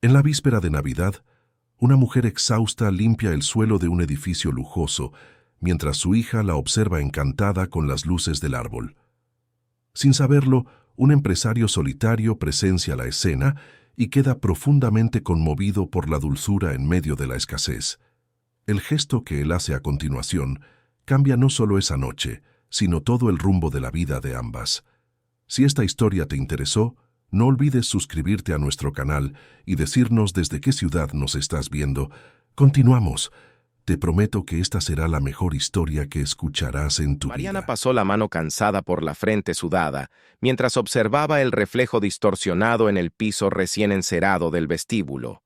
En la víspera de Navidad, una mujer exhausta limpia el suelo de un edificio lujoso, mientras su hija la observa encantada con las luces del árbol. Sin saberlo, un empresario solitario presencia la escena y queda profundamente conmovido por la dulzura en medio de la escasez. El gesto que él hace a continuación cambia no solo esa noche, sino todo el rumbo de la vida de ambas. Si esta historia te interesó, no olvides suscribirte a nuestro canal y decirnos desde qué ciudad nos estás viendo. Continuamos. Te prometo que esta será la mejor historia que escucharás en tu Mariana vida. pasó la mano cansada por la frente sudada, mientras observaba el reflejo distorsionado en el piso recién encerado del vestíbulo.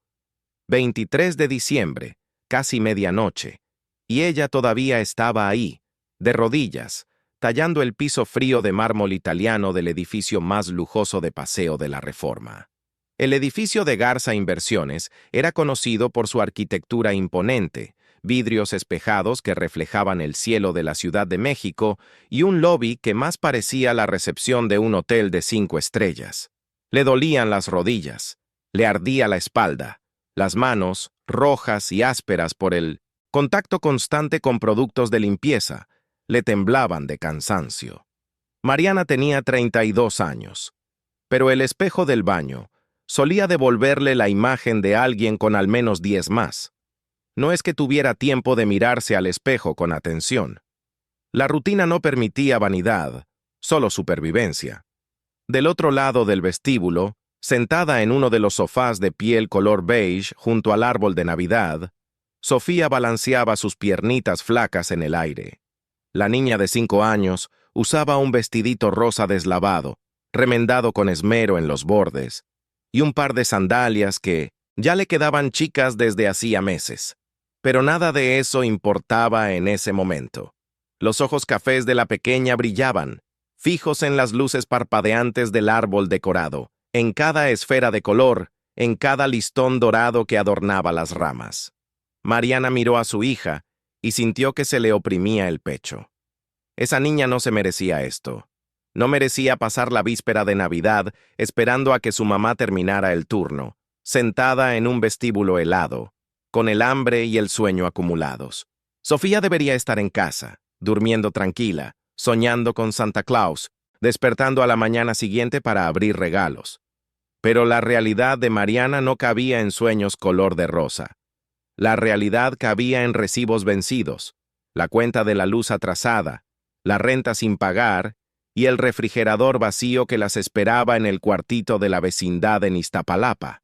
23 de diciembre, casi medianoche, y ella todavía estaba ahí, de rodillas, tallando el piso frío de mármol italiano del edificio más lujoso de Paseo de la Reforma. El edificio de Garza Inversiones era conocido por su arquitectura imponente, vidrios espejados que reflejaban el cielo de la Ciudad de México y un lobby que más parecía la recepción de un hotel de 5 estrellas. Le dolían las rodillas, le ardía la espalda, las manos, rojas y ásperas por el contacto constante con productos de limpieza, le temblaban de cansancio. Mariana tenía 32 años, pero el espejo del baño solía devolverle la imagen de alguien con al menos 10 más. No es que tuviera tiempo de mirarse al espejo con atención. La rutina no permitía vanidad, solo supervivencia. Del otro lado del vestíbulo, sentada en uno de los sofás de piel color beige junto al árbol de Navidad, Sofía balanceaba sus piernitas flacas en el aire. La niña de 5 años usaba un vestidito rosa deslavado, remendado con esmero en los bordes, y un par de sandalias que ya le quedaban chicas desde hacía meses. Pero nada de eso importaba en ese momento. Los ojos cafés de la pequeña brillaban, fijos en las luces parpadeantes del árbol decorado, en cada esfera de color, en cada listón dorado que adornaba las ramas. Mariana miró a su hija y sintió que se le oprimía el pecho. Esa niña no se merecía esto. No merecía pasar la víspera de Navidad esperando a que su mamá terminara el turno, sentada en un vestíbulo helado, con el hambre y el sueño acumulados. Sofía debería estar en casa, durmiendo tranquila, soñando con Santa Claus, despertando a la mañana siguiente para abrir regalos. Pero la realidad de Mariana no cabía en sueños color de rosa. La realidad cabía en recibos vencidos, la cuenta de la luz atrasada, la renta sin pagar y el refrigerador vacío que las esperaba en el cuartito de la vecindad en Iztapalapa.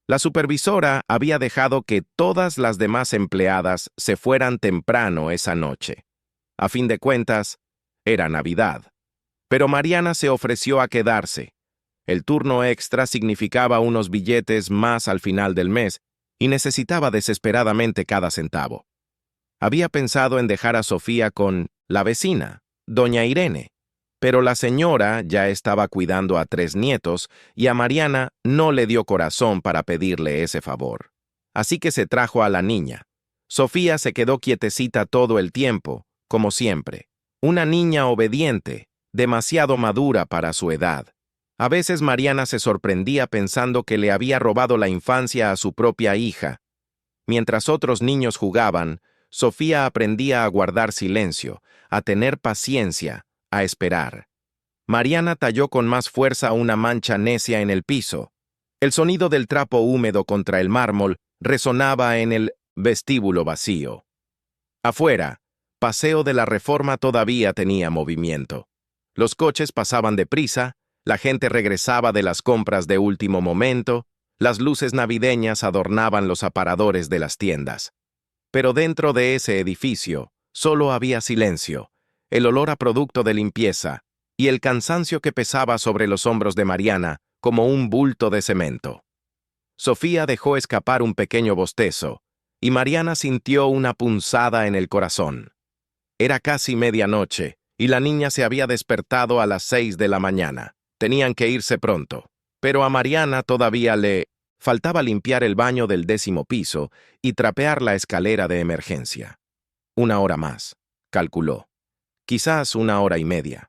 La supervisora había dejado que todas las demás empleadas se fueran temprano esa noche. A fin de cuentas, era Navidad. Pero Mariana se ofreció a quedarse. El turno extra significaba unos billetes más al final del mes y necesitaba desesperadamente cada centavo. Había pensado en dejar a Sofía con la vecina, doña Irene, pero la señora ya estaba cuidando a 3 nietos y a Mariana no le dio corazón para pedirle ese favor. Así que se trajo a la niña. Sofía se quedó quietecita todo el tiempo, como siempre. Una niña obediente, demasiado madura para su edad. A veces Mariana se sorprendía pensando que le había robado la infancia a su propia hija. Mientras otros niños jugaban, Sofía aprendía a guardar silencio, a tener paciencia, a esperar. Mariana talló con más fuerza una mancha necia en el piso. El sonido del trapo húmedo contra el mármol resonaba en el vestíbulo vacío. Afuera, Paseo de la Reforma todavía tenía movimiento. Los coches pasaban deprisa, la gente regresaba de las compras de último momento, las luces navideñas adornaban los aparadores de las tiendas. Pero dentro de ese edificio solo había silencio, el olor a producto de limpieza y el cansancio que pesaba sobre los hombros de Mariana como un bulto de cemento. Sofía dejó escapar un pequeño bostezo y Mariana sintió una punzada en el corazón. Era casi medianoche y la niña se había despertado a las 6 de la mañana. Tenían que irse pronto, pero a Mariana todavía le faltaba limpiar el baño del 10º piso y trapear la escalera de emergencia. 1 hora más, calculó. Quizás 1 hora y media.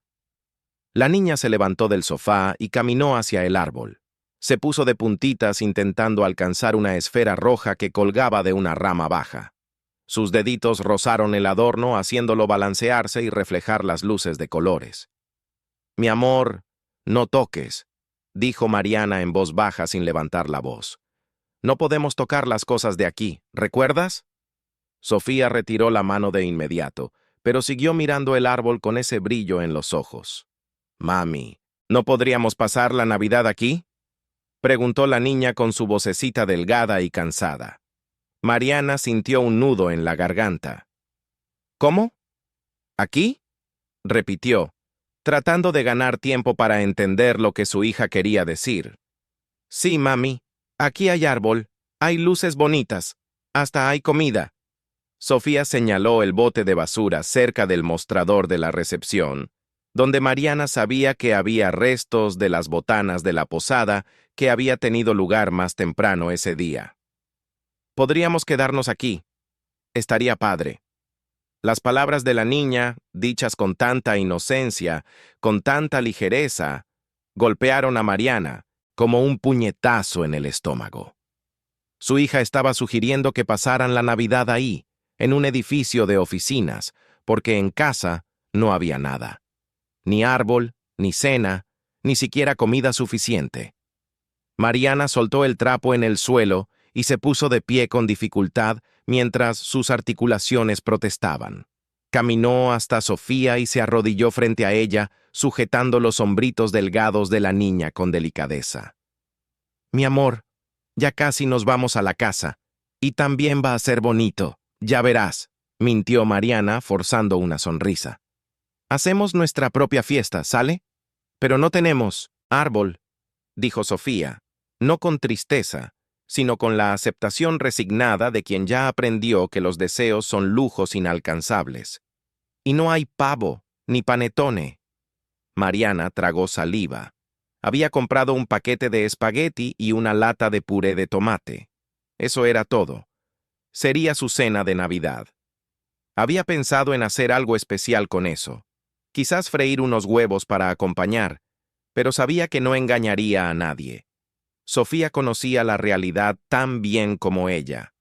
La niña se levantó del sofá y caminó hacia el árbol. Se puso de puntitas intentando alcanzar una esfera roja que colgaba de una rama baja. Sus deditos rozaron el adorno haciéndolo balancearse y reflejar las luces de colores. «Mi amor, no toques», dijo Mariana en voz baja sin levantar la voz. «No podemos tocar las cosas de aquí, ¿recuerdas?» Sofía retiró la mano de inmediato, pero siguió mirando el árbol con ese brillo en los ojos. «Mami, ¿no podríamos pasar la Navidad aquí?», preguntó la niña con su vocecita delgada y cansada. Mariana sintió un nudo en la garganta. «¿Cómo? ¿Aquí?», repitió, tratando de ganar tiempo para entender lo que su hija quería decir. «Sí, mami, aquí hay árbol, hay luces bonitas, hasta hay comida». Sofía señaló el bote de basura cerca del mostrador de la recepción, donde Mariana sabía que había restos de las botanas de la posada que había tenido lugar más temprano ese día. «Podríamos quedarnos aquí. Estaría padre». Las palabras de la niña, dichas con tanta inocencia, con tanta ligereza, golpearon a Mariana como un puñetazo en el estómago. Su hija estaba sugiriendo que pasaran la Navidad ahí, en un edificio de oficinas, porque en casa no había nada. Ni árbol, ni cena, ni siquiera comida suficiente. Mariana soltó el trapo en el suelo y se puso de pie con dificultad mientras sus articulaciones protestaban. Caminó hasta Sofía y se arrodilló frente a ella, sujetando los hombritos delgados de la niña con delicadeza. «Mi amor, ya casi nos vamos a la casa, y también va a ser bonito, ya verás», mintió Mariana, forzando una sonrisa. «Hacemos nuestra propia fiesta, ¿sale? Pero no tenemos árbol», dijo Sofía, no con tristeza, sino con la aceptación resignada de quien ya aprendió que los deseos son lujos inalcanzables. «Y no hay pavo, ni panetone». Mariana tragó saliva. Había comprado un paquete de espagueti y una lata de puré de tomate. Eso era todo. Sería su cena de Navidad. Había pensado en hacer algo especial con eso. Quizás freír unos huevos para acompañar, pero sabía que no engañaría a nadie. Sofía conocía la realidad tan bien como ella.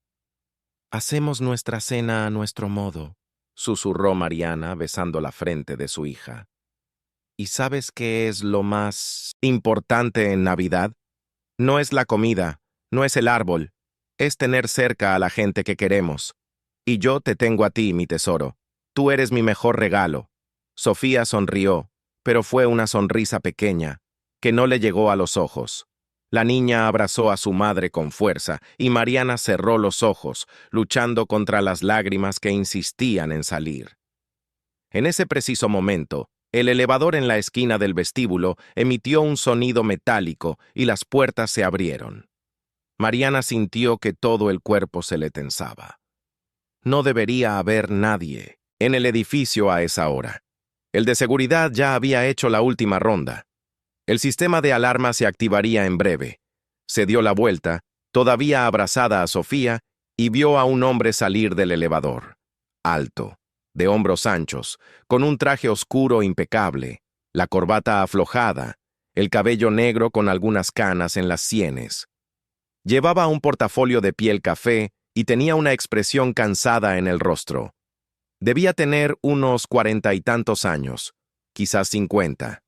«Hacemos nuestra cena a nuestro modo», susurró Mariana besando la frente de su hija. «¿Y sabes qué es lo más importante en Navidad? No es la comida, no es el árbol, es tener cerca a la gente que queremos. Y yo te tengo a ti, mi tesoro. Tú eres mi mejor regalo». Sofía sonrió, pero fue una sonrisa pequeña, que no le llegó a los ojos. La niña abrazó a su madre con fuerza y Mariana cerró los ojos, luchando contra las lágrimas que insistían en salir. En ese preciso momento, el elevador en la esquina del vestíbulo emitió un sonido metálico y las puertas se abrieron. Mariana sintió que todo el cuerpo se le tensaba. No debería haber nadie en el edificio a esa hora. El de seguridad ya había hecho la última ronda. El sistema de alarma se activaría en breve. Se dio la vuelta, todavía abrazada a Sofía, y vio a un hombre salir del elevador. Alto, de hombros anchos, con un traje oscuro impecable, la corbata aflojada, el cabello negro con algunas canas en las sienes. Llevaba un portafolio de piel café y tenía una expresión cansada en el rostro. Debía tener unos 40 y tantos años, quizás 50.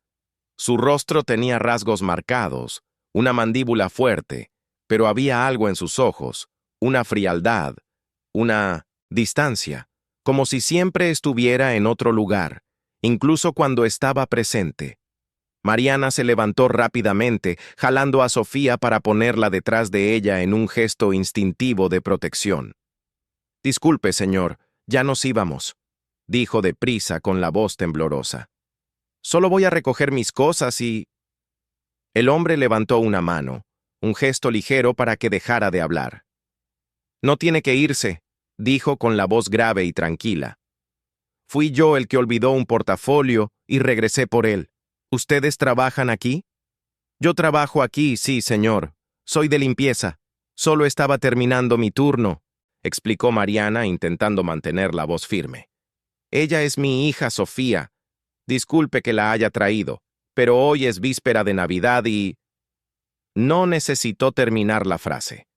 Su rostro tenía rasgos marcados, una mandíbula fuerte, pero había algo en sus ojos, una frialdad, una distancia, como si siempre estuviera en otro lugar, incluso cuando estaba presente. Mariana se levantó rápidamente, jalando a Sofía para ponerla detrás de ella en un gesto instintivo de protección. «Disculpe, señor, ya nos íbamos», dijo deprisa con la voz temblorosa. «Solo voy a recoger mis cosas y...». El hombre levantó una mano, un gesto ligero para que dejara de hablar. «No tiene que irse», dijo con la voz grave y tranquila. «Fui yo el que olvidó un portafolio y regresé por él. ¿Ustedes trabajan aquí?» «Yo trabajo aquí, sí, señor. Soy de limpieza. Solo estaba terminando mi turno», explicó Mariana intentando mantener la voz firme. «Ella es mi hija Sofía. Disculpe que la haya traído, pero hoy es víspera de Navidad y...». No necesitó terminar la frase.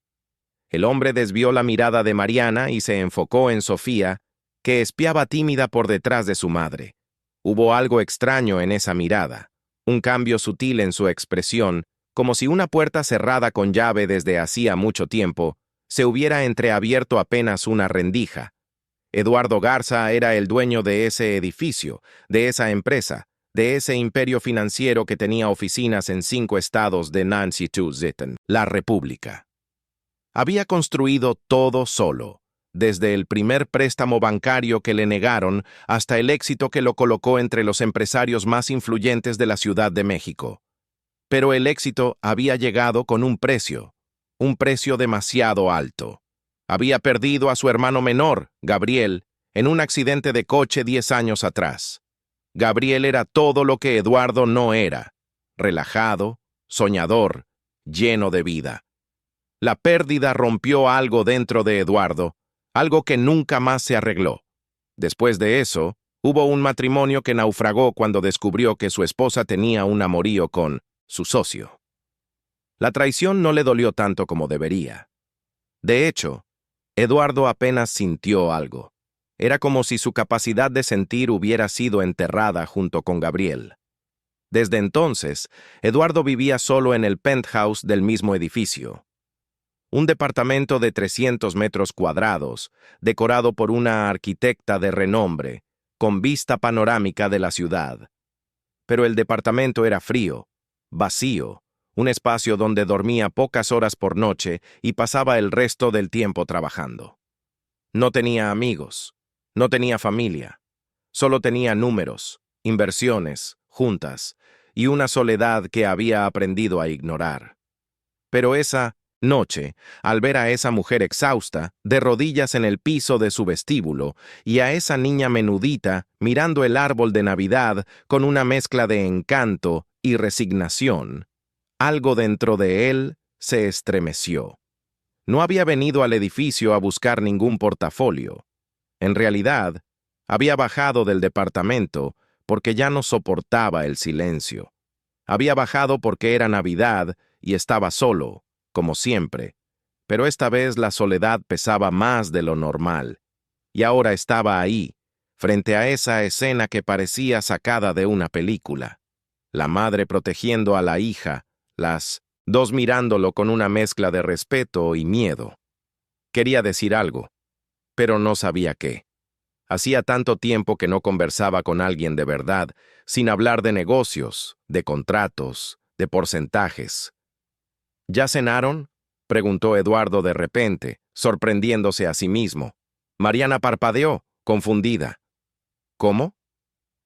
El hombre desvió la mirada de Mariana y se enfocó en Sofía, que espiaba tímida por detrás de su madre. Hubo algo extraño en esa mirada, un cambio sutil en su expresión, como si una puerta cerrada con llave desde hacía mucho tiempo se hubiera entreabierto apenas una rendija. Eduardo Garza era el dueño de ese edificio, de esa empresa, de ese imperio financiero que tenía oficinas en 5 estados de Nancy-Tutzitten, la República. Había construido todo solo, desde el primer préstamo bancario que le negaron hasta el éxito que lo colocó entre los empresarios más influyentes de la Ciudad de México. Pero el éxito había llegado con un precio demasiado alto. Había perdido a su hermano menor, Gabriel, en un accidente de coche 10 años atrás. Gabriel era todo lo que Eduardo no era: relajado, soñador, lleno de vida. La pérdida rompió algo dentro de Eduardo, algo que nunca más se arregló. Después de eso, hubo un matrimonio que naufragó cuando descubrió que su esposa tenía un amorío con su socio. La traición no le dolió tanto como debería. De hecho, Eduardo apenas sintió algo. Era como si su capacidad de sentir hubiera sido enterrada junto con Gabriel. Desde entonces, Eduardo vivía solo en el penthouse del mismo edificio. Un departamento de 300 metros cuadrados, decorado por una arquitecta de renombre, con vista panorámica de la ciudad. Pero el departamento era frío, vacío, un espacio donde dormía pocas horas por noche y pasaba el resto del tiempo trabajando. No tenía amigos, no tenía familia, solo tenía números, inversiones, juntas, y una soledad que había aprendido a ignorar. Pero esa noche, al ver a esa mujer exhausta, de rodillas en el piso de su vestíbulo, y a esa niña menudita mirando el árbol de Navidad con una mezcla de encanto y resignación, algo dentro de él se estremeció. No había venido al edificio a buscar ningún portafolio. En realidad, había bajado del departamento porque ya no soportaba el silencio. Había bajado porque era Navidad y estaba solo, como siempre, pero esta vez la soledad pesaba más de lo normal, y ahora estaba ahí, frente a esa escena que parecía sacada de una película. La madre protegiendo a la hija, las dos mirándolo con una mezcla de respeto y miedo. Quería decir algo, pero no sabía qué. Hacía tanto tiempo que no conversaba con alguien de verdad, sin hablar de negocios, de contratos, de porcentajes. ¿Ya cenaron?, preguntó Eduardo de repente, sorprendiéndose a sí mismo. Mariana parpadeó, confundida. ¿Cómo?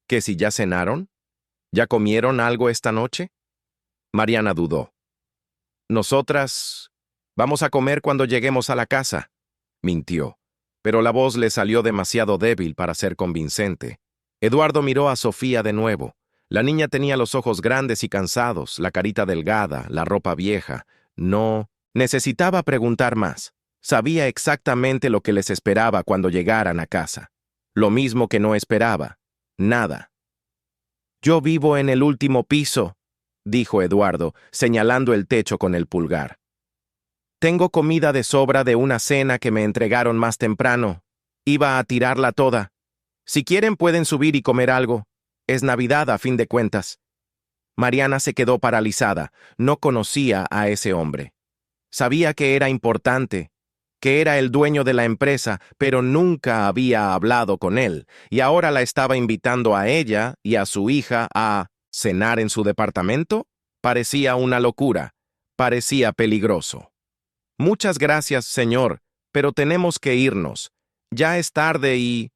¿Que si ya cenaron? ¿Ya comieron algo esta noche? Mariana dudó. Nosotras vamos a comer cuando lleguemos a la casa, mintió, pero la voz le salió demasiado débil para ser convincente. Eduardo miró a Sofía de nuevo. La niña tenía los ojos grandes y cansados, la carita delgada, la ropa vieja. No necesitaba preguntar más. Sabía exactamente lo que les esperaba cuando llegaran a casa. Lo mismo que no esperaba. Nada. Yo vivo en el último piso, dijo Eduardo, señalando el techo con el pulgar. Tengo comida de sobra de una cena que me entregaron más temprano. Iba a tirarla toda. Si quieren pueden subir y comer algo. Es Navidad a fin de cuentas. Mariana se quedó paralizada. No conocía a ese hombre. Sabía que era importante, que era el dueño de la empresa, pero nunca había hablado con él, y ahora la estaba invitando a ella y a su hija a cenar en su departamento. Parecía una locura. Parecía peligroso. Muchas gracias, señor, pero tenemos que irnos. Ya es tarde y...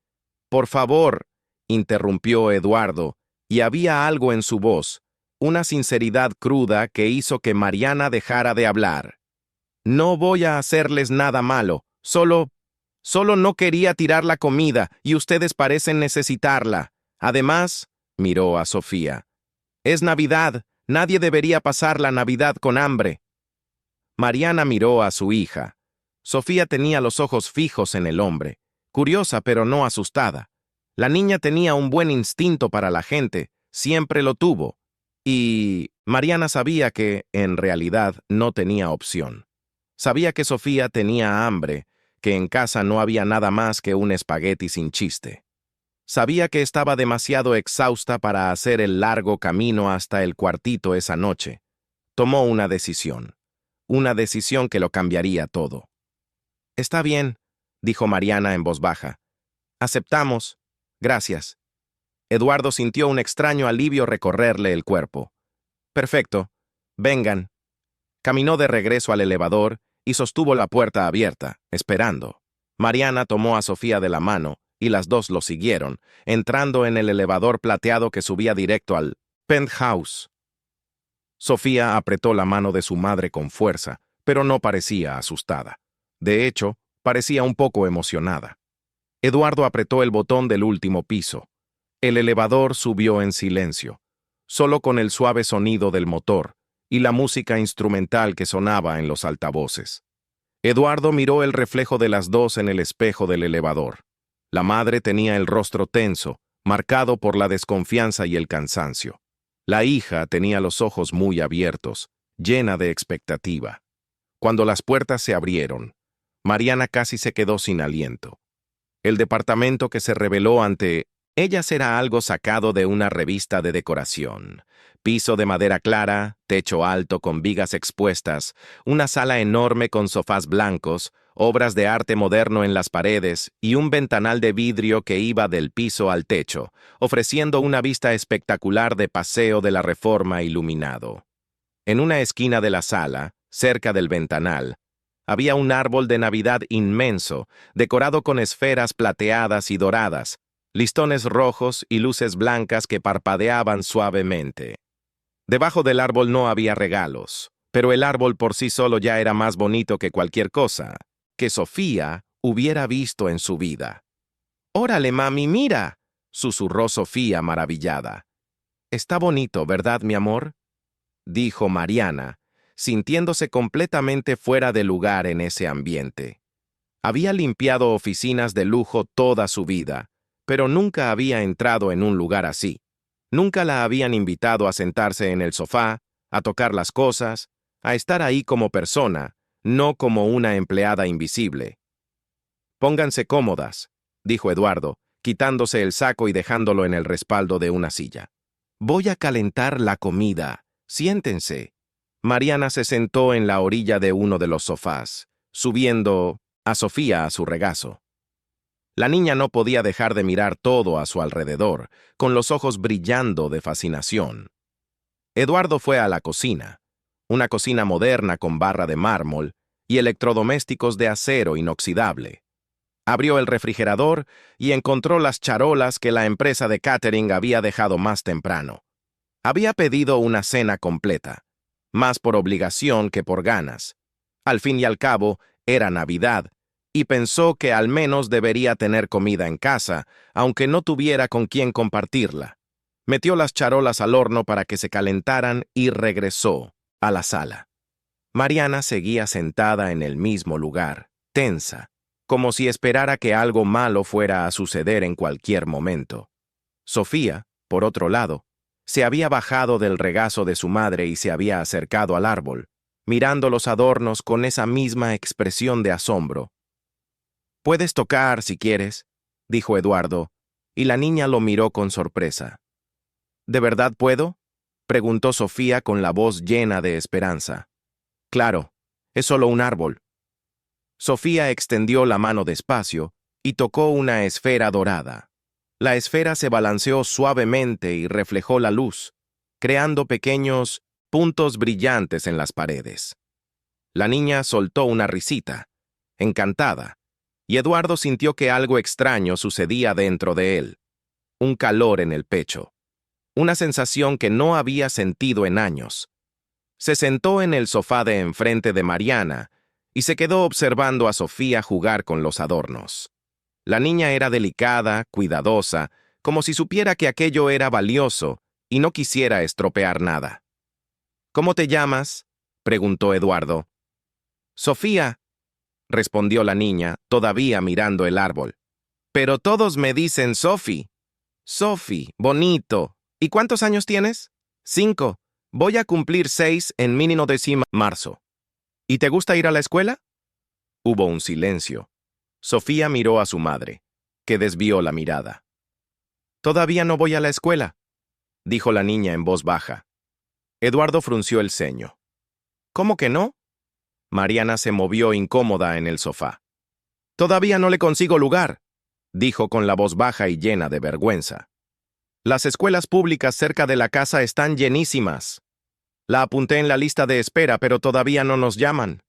Por favor, interrumpió Eduardo, y había algo en su voz, una sinceridad cruda que hizo que Mariana dejara de hablar. No voy a hacerles nada malo, solo no quería tirar la comida y ustedes parecen necesitarla. Además, miró a Sofía. Es Navidad, nadie debería pasar la Navidad con hambre. Mariana miró a su hija. Sofía tenía los ojos fijos en el hombre, curiosa pero no asustada. La niña tenía un buen instinto para la gente, siempre lo tuvo. Y Mariana sabía que, en realidad, no tenía opción. Sabía que Sofía tenía hambre, que en casa no había nada más que un espagueti sin chiste. Sabía que estaba demasiado exhausta para hacer el largo camino hasta el cuartito esa noche. Tomó una decisión que lo cambiaría todo. «Está bien», dijo Mariana en voz baja. «Aceptamos. Gracias». Eduardo sintió un extraño alivio recorrerle el cuerpo. «Perfecto. Vengan». Caminó de regreso al elevador y sostuvo la puerta abierta, esperando. Mariana tomó a Sofía de la mano y las dos lo siguieron, entrando en el elevador plateado que subía directo al penthouse. Sofía apretó la mano de su madre con fuerza, pero no parecía asustada. De hecho, parecía un poco emocionada. Eduardo apretó el botón del último piso. El elevador subió en silencio, solo con el suave sonido del motor y la música instrumental que sonaba en los altavoces. Eduardo miró el reflejo de las dos en el espejo del elevador. La madre tenía el rostro tenso, marcado por la desconfianza y el cansancio. La hija tenía los ojos muy abiertos, llena de expectativa. Cuando las puertas se abrieron, Mariana casi se quedó sin aliento. El departamento que se reveló ante ellas era algo sacado de una revista de decoración. Piso de madera clara, techo alto con vigas expuestas, una sala enorme con sofás blancos, obras de arte moderno en las paredes y un ventanal de vidrio que iba del piso al techo, ofreciendo una vista espectacular de Paseo de la Reforma iluminado. En una esquina de la sala, cerca del ventanal, había un árbol de Navidad inmenso, decorado con esferas plateadas y doradas, listones rojos y luces blancas que parpadeaban suavemente. Debajo del árbol no había regalos, pero el árbol por sí solo ya era más bonito que cualquier cosa que Sofía hubiera visto en su vida. «Órale, mami, mira», susurró Sofía maravillada. «Está bonito, ¿verdad, mi amor?», dijo Mariana, sintiéndose completamente fuera de lugar en ese ambiente. Había limpiado oficinas de lujo toda su vida, pero nunca había entrado en un lugar así. Nunca la habían invitado a sentarse en el sofá, a tocar las cosas, a estar ahí como persona, no como una empleada invisible. «Pónganse cómodas», dijo Eduardo, quitándose el saco y dejándolo en el respaldo de una silla. «Voy a calentar la comida. Siéntense». Mariana se sentó en la orilla de uno de los sofás, subiendo a Sofía a su regazo. La niña no podía dejar de mirar todo a su alrededor, con los ojos brillando de fascinación. Eduardo fue a la cocina, una cocina moderna con barra de mármol y electrodomésticos de acero inoxidable. Abrió el refrigerador y encontró las charolas que la empresa de catering había dejado más temprano. Había pedido una cena completa, más por obligación que por ganas. Al fin y al cabo, era Navidad, y pensó que al menos debería tener comida en casa, aunque no tuviera con quién compartirla. Metió las charolas al horno para que se calentaran y regresó a la sala. Mariana seguía sentada en el mismo lugar, tensa, como si esperara que algo malo fuera a suceder en cualquier momento. Sofía, por otro lado, se había bajado del regazo de su madre y se había acercado al árbol, mirando los adornos con esa misma expresión de asombro. «Puedes tocar si quieres», dijo Eduardo, y la niña lo miró con sorpresa. «¿De verdad puedo?», preguntó Sofía con la voz llena de esperanza. «Claro, es solo un árbol». Sofía extendió la mano despacio y tocó una esfera dorada. La esfera se balanceó suavemente y reflejó la luz, creando pequeños puntos brillantes en las paredes. La niña soltó una risita, encantada, y Eduardo sintió que algo extraño sucedía dentro de él. Un calor en el pecho. Una sensación que no había sentido en años. Se sentó en el sofá de enfrente de Mariana y se quedó observando a Sofía jugar con los adornos. La niña era delicada, cuidadosa, como si supiera que aquello era valioso y no quisiera estropear nada. «¿Cómo te llamas?», preguntó Eduardo. «Sofía», respondió la niña, todavía mirando el árbol. «Pero todos me dicen Sophie». «Sophie, bonito. ¿Y cuántos años tienes?». «5». Voy a cumplir 6 en mínimo marzo. ¿Y te gusta ir a la escuela? Hubo un silencio. Sofía miró a su madre, que desvió la mirada. Todavía no voy a la escuela, dijo la niña en voz baja. Eduardo frunció el ceño. ¿Cómo que no? Mariana se movió incómoda en el sofá. Todavía no le consigo lugar, dijo con la voz baja y llena de vergüenza. Las escuelas públicas cerca de la casa están llenísimas. La apunté en la lista de espera, pero todavía no nos llaman.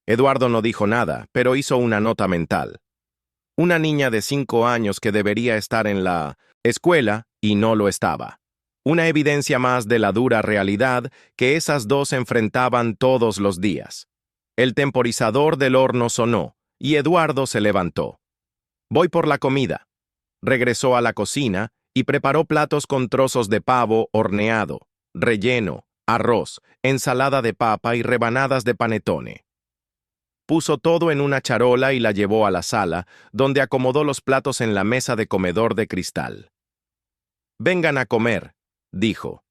Eduardo no dijo nada, pero hizo una nota mental. Una niña de 5 años que debería estar en la escuela y no lo estaba. Una evidencia más de la dura realidad que esas dos enfrentaban todos los días. El temporizador del horno sonó, y Eduardo se levantó. Voy por la comida. Regresó a la cocina y preparó platos con trozos de pavo horneado, relleno, arroz, ensalada de papa y rebanadas de panetone. Puso todo en una charola y la llevó a la sala, donde acomodó los platos en la mesa de comedor de cristal. «Vengan a comer», dijo.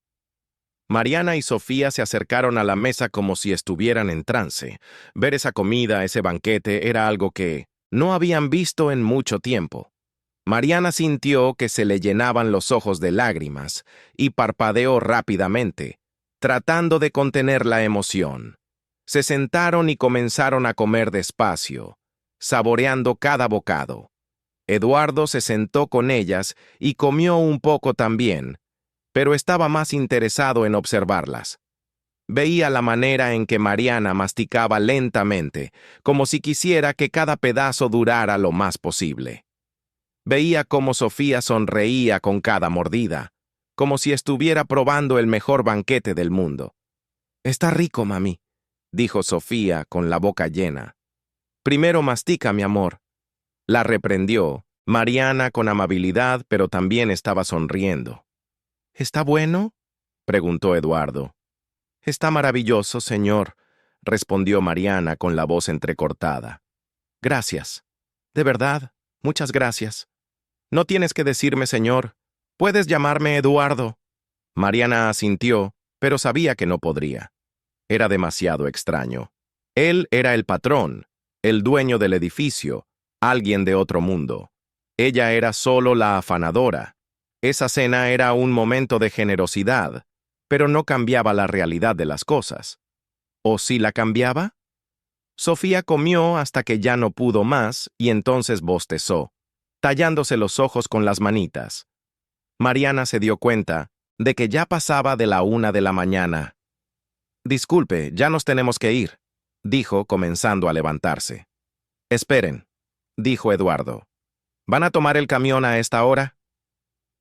Mariana y Sofía se acercaron a la mesa como si estuvieran en trance. Ver esa comida, ese banquete, era algo que no habían visto en mucho tiempo. Mariana sintió que se le llenaban los ojos de lágrimas y parpadeó rápidamente, tratando de contener la emoción. Se sentaron y comenzaron a comer despacio, saboreando cada bocado. Eduardo se sentó con ellas y comió un poco también, pero estaba más interesado en observarlas. Veía la manera en que Mariana masticaba lentamente, como si quisiera que cada pedazo durara lo más posible. Veía cómo Sofía sonreía con cada mordida, como si estuviera probando el mejor banquete del mundo. «Está rico, mami», dijo Sofía con la boca llena. «Primero mastica, mi amor». La reprendió, Mariana con amabilidad, pero también estaba sonriendo. «¿Está bueno?», preguntó Eduardo. «Está maravilloso, señor», respondió Mariana con la voz entrecortada. «Gracias. De verdad, muchas gracias. No tienes que decirme señor. Puedes llamarme Eduardo». Mariana asintió, pero sabía que no podría. Era demasiado extraño. Él era el patrón, el dueño del edificio, alguien de otro mundo. Ella era solo la afanadora. Esa cena era un momento de generosidad, pero no cambiaba la realidad de las cosas. ¿O sí la cambiaba? Sofía comió hasta que ya no pudo más y entonces bostezó, tallándose los ojos con las manitas. Mariana se dio cuenta de que ya pasaba de la 1 de la mañana. «Disculpe, ya nos tenemos que ir», dijo comenzando a levantarse. «Esperen», dijo Eduardo. «¿Van a tomar el camión a esta hora?»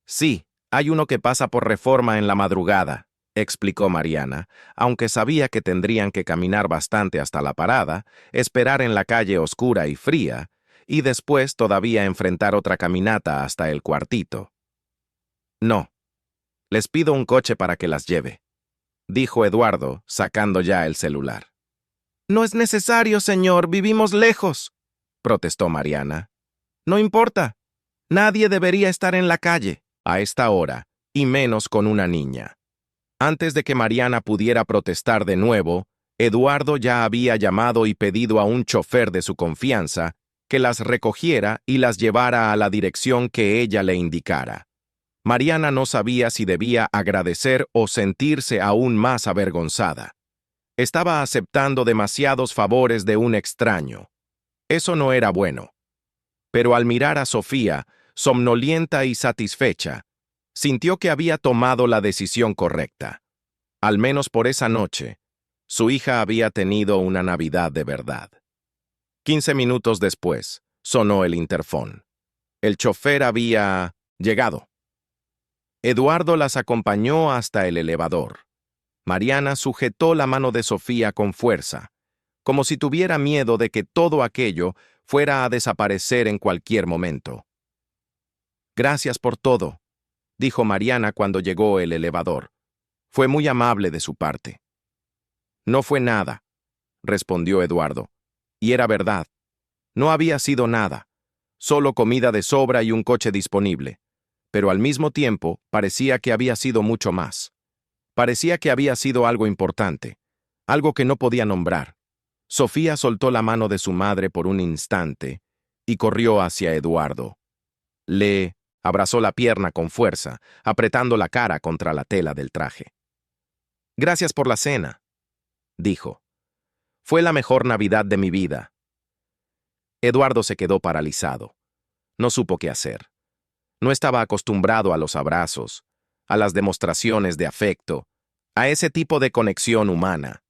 «Sí, hay uno que pasa por Reforma en la madrugada», explicó Mariana, aunque sabía que tendrían que caminar bastante hasta la parada, esperar en la calle oscura y fría, y después todavía enfrentar otra caminata hasta el cuartito. «No, les pido un coche para que las lleve», dijo Eduardo, sacando ya el celular. «No es necesario, señor, vivimos lejos», protestó Mariana. «No importa. Nadie debería estar en la calle a esta hora, y menos con una niña». Antes de que Mariana pudiera protestar de nuevo, Eduardo ya había llamado y pedido a un chofer de su confianza que las recogiera y las llevara a la dirección que ella le indicara. Mariana no sabía si debía agradecer o sentirse aún más avergonzada. Estaba aceptando demasiados favores de un extraño. Eso no era bueno. Pero al mirar a Sofía, somnolienta y satisfecha, sintió que había tomado la decisión correcta. Al menos por esa noche, su hija había tenido una Navidad de verdad. 15 minutos después, sonó el interfón. El chofer había llegado. Eduardo las acompañó hasta el elevador. Mariana sujetó la mano de Sofía con fuerza, como si tuviera miedo de que todo aquello fuera a desaparecer en cualquier momento. «Gracias por todo», dijo Mariana cuando llegó el elevador. Fue muy amable de su parte. «No fue nada», respondió Eduardo. Y era verdad. No había sido nada, solo comida de sobra y un coche disponible. Pero al mismo tiempo parecía que había sido mucho más. Parecía que había sido algo importante, algo que no podía nombrar. Sofía soltó la mano de su madre por un instante y corrió hacia Eduardo. Le abrazó la pierna con fuerza, apretando la cara contra la tela del traje. «Gracias por la cena», dijo. «Fue la mejor Navidad de mi vida». Eduardo se quedó paralizado. No supo qué hacer. No estaba acostumbrado a los abrazos, a las demostraciones de afecto, a ese tipo de conexión humana.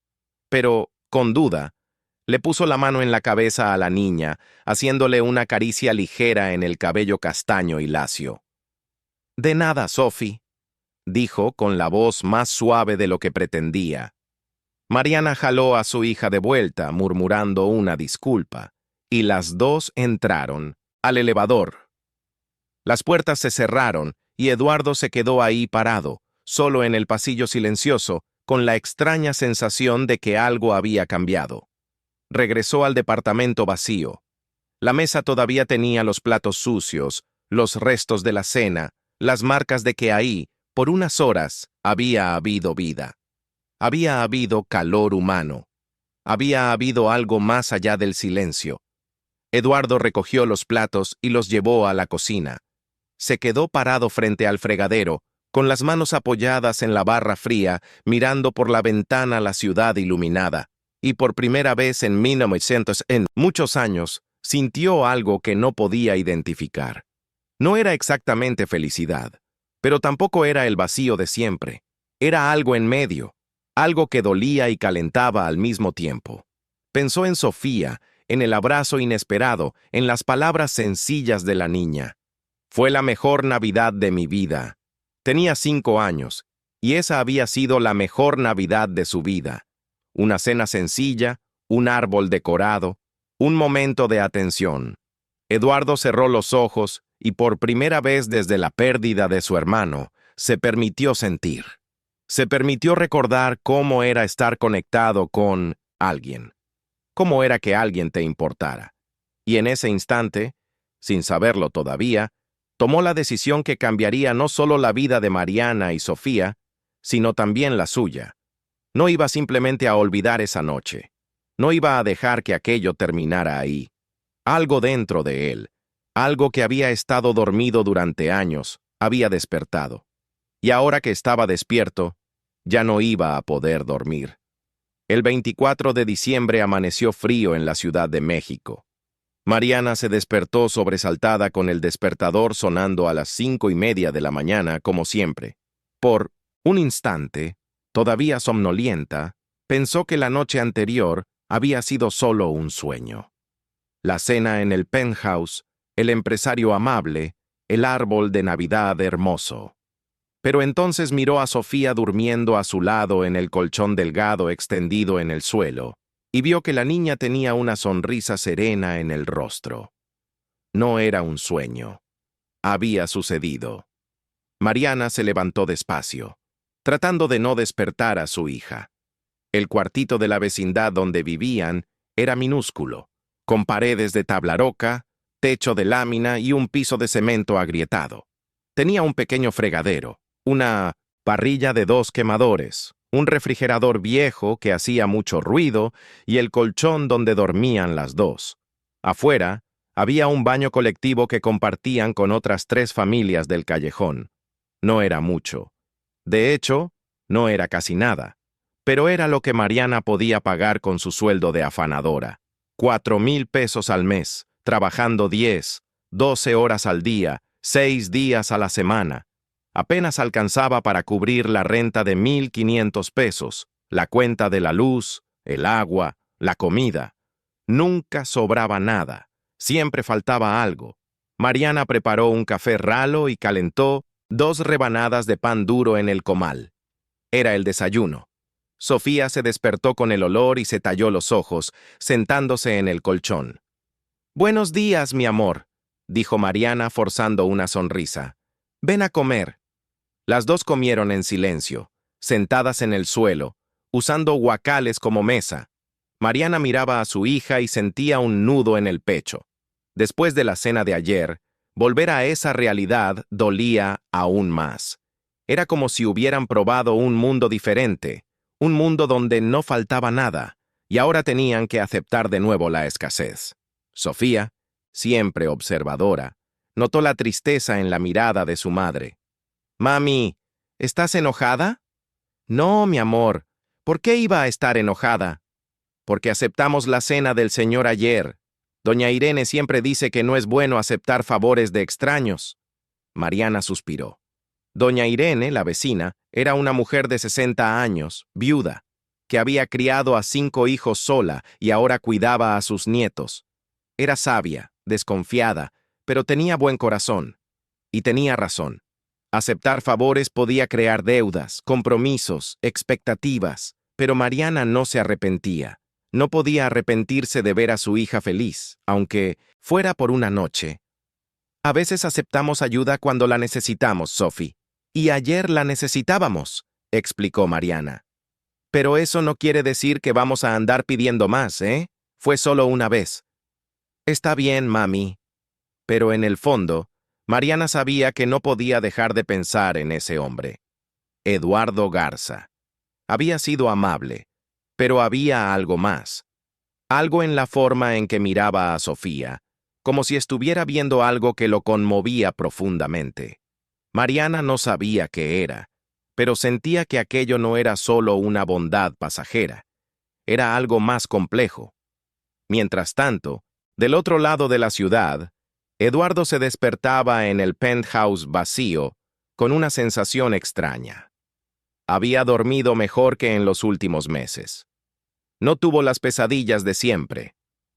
Pero, con duda, le puso la mano en la cabeza a la niña, haciéndole una caricia ligera en el cabello castaño y lacio. «De nada, Sophie», dijo con la voz más suave de lo que pretendía. Mariana jaló a su hija de vuelta, murmurando una disculpa, y las dos entraron al elevador. Las puertas se cerraron y Eduardo se quedó ahí parado, solo en el pasillo silencioso, con la extraña sensación de que algo había cambiado. Regresó al departamento vacío. La mesa todavía tenía los platos sucios, los restos de la cena, las marcas de que ahí, por unas horas, había habido vida. Había habido calor humano. Había habido algo más allá del silencio. Eduardo recogió los platos y los llevó a la cocina. Se quedó parado frente al fregadero, con las manos apoyadas en la barra fría, mirando por la ventana la ciudad iluminada, y por primera vez en 1900, en muchos años, sintió algo que no podía identificar. No era exactamente felicidad, pero tampoco era el vacío de siempre. Era algo en medio, algo que dolía y calentaba al mismo tiempo. Pensó en Sofía, en el abrazo inesperado, en las palabras sencillas de la niña. Fue la mejor Navidad de mi vida. Tenía 5 años, y esa había sido la mejor Navidad de su vida. Una cena sencilla, un árbol decorado, un momento de atención. Eduardo cerró los ojos y por primera vez desde la pérdida de su hermano, se permitió sentir. Se permitió recordar cómo era estar conectado con alguien. Cómo era que alguien te importara. Y en ese instante, sin saberlo todavía, tomó la decisión que cambiaría no solo la vida de Mariana y Sofía, sino también la suya. No iba simplemente a olvidar esa noche. No iba a dejar que aquello terminara ahí. Algo dentro de él, algo que había estado dormido durante años, había despertado. Y ahora que estaba despierto, ya no iba a poder dormir. El 24 de diciembre amaneció frío en la Ciudad de México. Mariana se despertó sobresaltada con el despertador sonando a las 5:30 de la mañana, como siempre. Por un instante, todavía somnolienta, pensó que la noche anterior había sido solo un sueño. La cena en el penthouse, el empresario amable, el árbol de Navidad hermoso. Pero entonces miró a Sofía durmiendo a su lado en el colchón delgado extendido en el suelo, y vio que la niña tenía una sonrisa serena en el rostro. No era un sueño. Había sucedido. Mariana se levantó despacio, tratando de no despertar a su hija. El cuartito de la vecindad donde vivían era minúsculo, con paredes de tabla roca, techo de lámina y un piso de cemento agrietado. Tenía un pequeño fregadero, una parrilla de 2 quemadores, un refrigerador viejo que hacía mucho ruido y el colchón donde dormían las dos. Afuera, había un baño colectivo que compartían con otras 3 familias del callejón. No era mucho. De hecho, no era casi nada. Pero era lo que Mariana podía pagar con su sueldo de afanadora. 4,000 pesos al mes, trabajando 10, 12 horas al día, 6 días a la semana. Apenas alcanzaba para cubrir la renta de 1,500 pesos, la cuenta de la luz, el agua, la comida. Nunca sobraba nada. Siempre faltaba algo. Mariana preparó un café ralo y calentó 2 rebanadas de pan duro en el comal. Era el desayuno. Sofía se despertó con el olor y se talló los ojos, sentándose en el colchón. «Buenos días, mi amor», dijo Mariana forzando una sonrisa. «Ven a comer». Las dos comieron en silencio, sentadas en el suelo, usando guacales como mesa. Mariana miraba a su hija y sentía un nudo en el pecho. Después de la cena de ayer, volver a esa realidad dolía aún más. Era como si hubieran probado un mundo diferente, un mundo donde no faltaba nada, y ahora tenían que aceptar de nuevo la escasez. Sofía, siempre observadora, notó la tristeza en la mirada de su madre. «Mami, ¿estás enojada?» «No, mi amor. ¿Por qué iba a estar enojada?» «Porque aceptamos la cena del señor ayer. Doña Irene siempre dice que no es bueno aceptar favores de extraños». Mariana suspiró. Doña Irene, la vecina, era una mujer de 60 años, viuda, que había criado a 5 hijos sola y ahora cuidaba a sus nietos. Era sabia, desconfiada, pero tenía buen corazón. Y tenía razón. Aceptar favores podía crear deudas, compromisos, expectativas, pero Mariana no se arrepentía. No podía arrepentirse de ver a su hija feliz, aunque fuera por una noche. A veces aceptamos ayuda cuando la necesitamos, Sophie. Y ayer la necesitábamos, explicó Mariana. Pero eso no quiere decir que vamos a andar pidiendo más, ¿eh? Fue solo una vez. Está bien, mami. Pero en el fondo, Mariana sabía que no podía dejar de pensar en ese hombre. Eduardo Garza. Había sido amable, pero había algo más. Algo en la forma en que miraba a Sofía, como si estuviera viendo algo que lo conmovía profundamente. Mariana no sabía qué era, pero sentía que aquello no era solo una bondad pasajera, era algo más complejo. Mientras tanto, del otro lado de la ciudad, Eduardo se despertaba en el penthouse vacío con una sensación extraña. Había dormido mejor que en los últimos meses. No tuvo las pesadillas de siempre.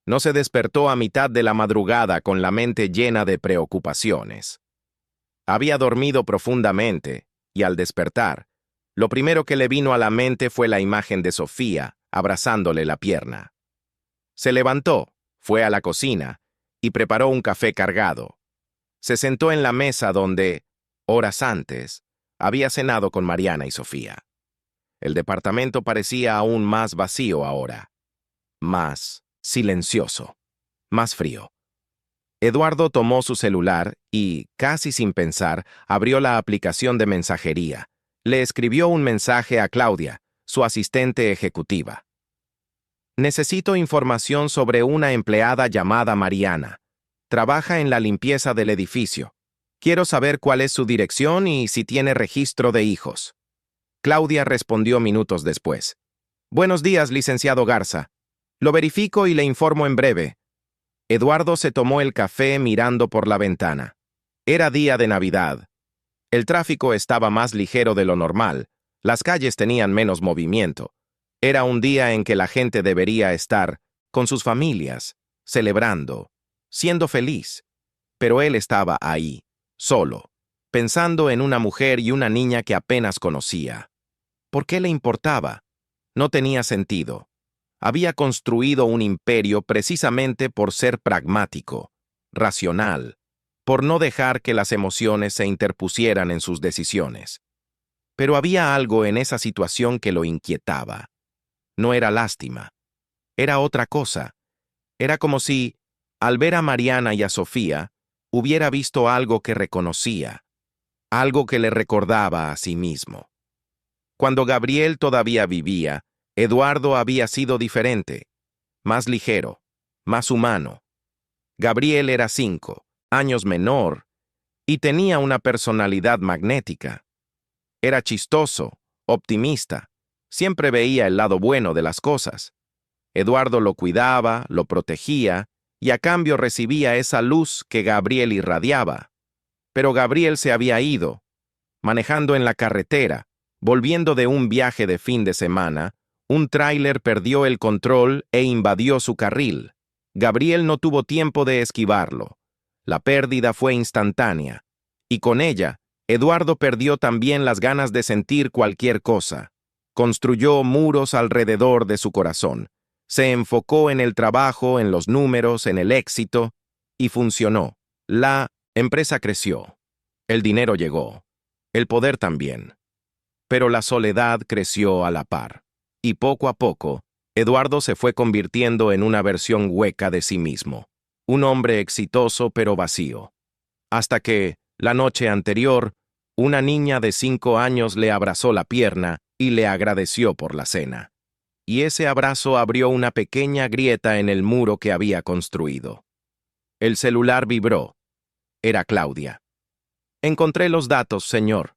No se despertó a mitad de la madrugada con la mente llena de preocupaciones. Había dormido profundamente, y al despertar, lo primero que le vino a la mente fue la imagen de Sofía abrazándole la pierna. Se levantó, fue a la cocina, y preparó un café cargado. Se sentó en la mesa donde, horas antes, había cenado con Mariana y Sofía. El departamento parecía aún más vacío ahora, más silencioso, más frío. Eduardo tomó su celular y, casi sin pensar, abrió la aplicación de mensajería. Le escribió un mensaje a Claudia, su asistente ejecutiva. Necesito información sobre una empleada llamada Mariana. Trabaja en la limpieza del edificio. Quiero saber cuál es su dirección y si tiene registro de hijos. Claudia respondió minutos después. Buenos días, licenciado Garza. Lo verifico y le informo en breve. Eduardo se tomó el café mirando por la ventana. Era día de Navidad. El tráfico estaba más ligero de lo normal. Las calles tenían menos movimiento. Era un día en que la gente debería estar con sus familias, celebrando, siendo feliz. Pero él estaba ahí, solo, pensando en una mujer y una niña que apenas conocía. ¿Por qué le importaba? No tenía sentido. Había construido un imperio precisamente por ser pragmático, racional, por no dejar que las emociones se interpusieran en sus decisiones. Pero había algo en esa situación que lo inquietaba. No era lástima. Era otra cosa. Era como si, al ver a Mariana y a Sofía, hubiera visto algo que reconocía, algo que le recordaba a sí mismo. Cuando Gabriel todavía vivía, Eduardo había sido diferente, más ligero, más humano. Gabriel era 5 años menor y tenía una personalidad magnética. Era chistoso, optimista, siempre veía el lado bueno de las cosas. Eduardo lo cuidaba, lo protegía y a cambio recibía esa luz que Gabriel irradiaba. Pero Gabriel se había ido, manejando en la carretera, volviendo de un viaje de fin de semana. Un tráiler perdió el control e invadió su carril. Gabriel no tuvo tiempo de esquivarlo. La pérdida fue instantánea. Y con ella, Eduardo perdió también las ganas de sentir cualquier cosa. Construyó muros alrededor de su corazón. Se enfocó en el trabajo, en los números, en el éxito, y funcionó. La empresa creció. El dinero llegó. El poder también. Pero la soledad creció a la par. Y poco a poco, Eduardo se fue convirtiendo en una versión hueca de sí mismo. Un hombre exitoso pero vacío. Hasta que, la noche anterior, Una niña de 5 años le abrazó la pierna y le agradeció por la cena. Y ese abrazo abrió una pequeña grieta en el muro que había construido. El celular vibró. Era Claudia. Encontré los datos, señor.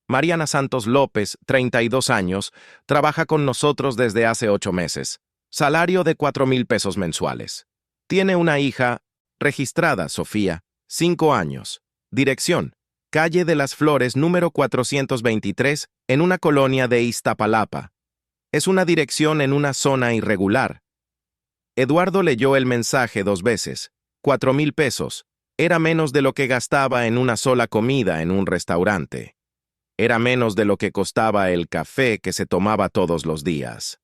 Mariana Santos López, 32 años, trabaja con nosotros desde hace 8 meses. Salario de 4,000 pesos mensuales. Tiene una hija, registrada, Sofía, 5 años. Dirección: Calle de las Flores, número 423, en una colonia de Iztapalapa. Es una dirección en una zona irregular. Eduardo leyó el mensaje 2 veces. 4,000 pesos. Era menos de lo que gastaba en una sola comida en un restaurante. Era menos de lo que costaba el café que se tomaba todos los días.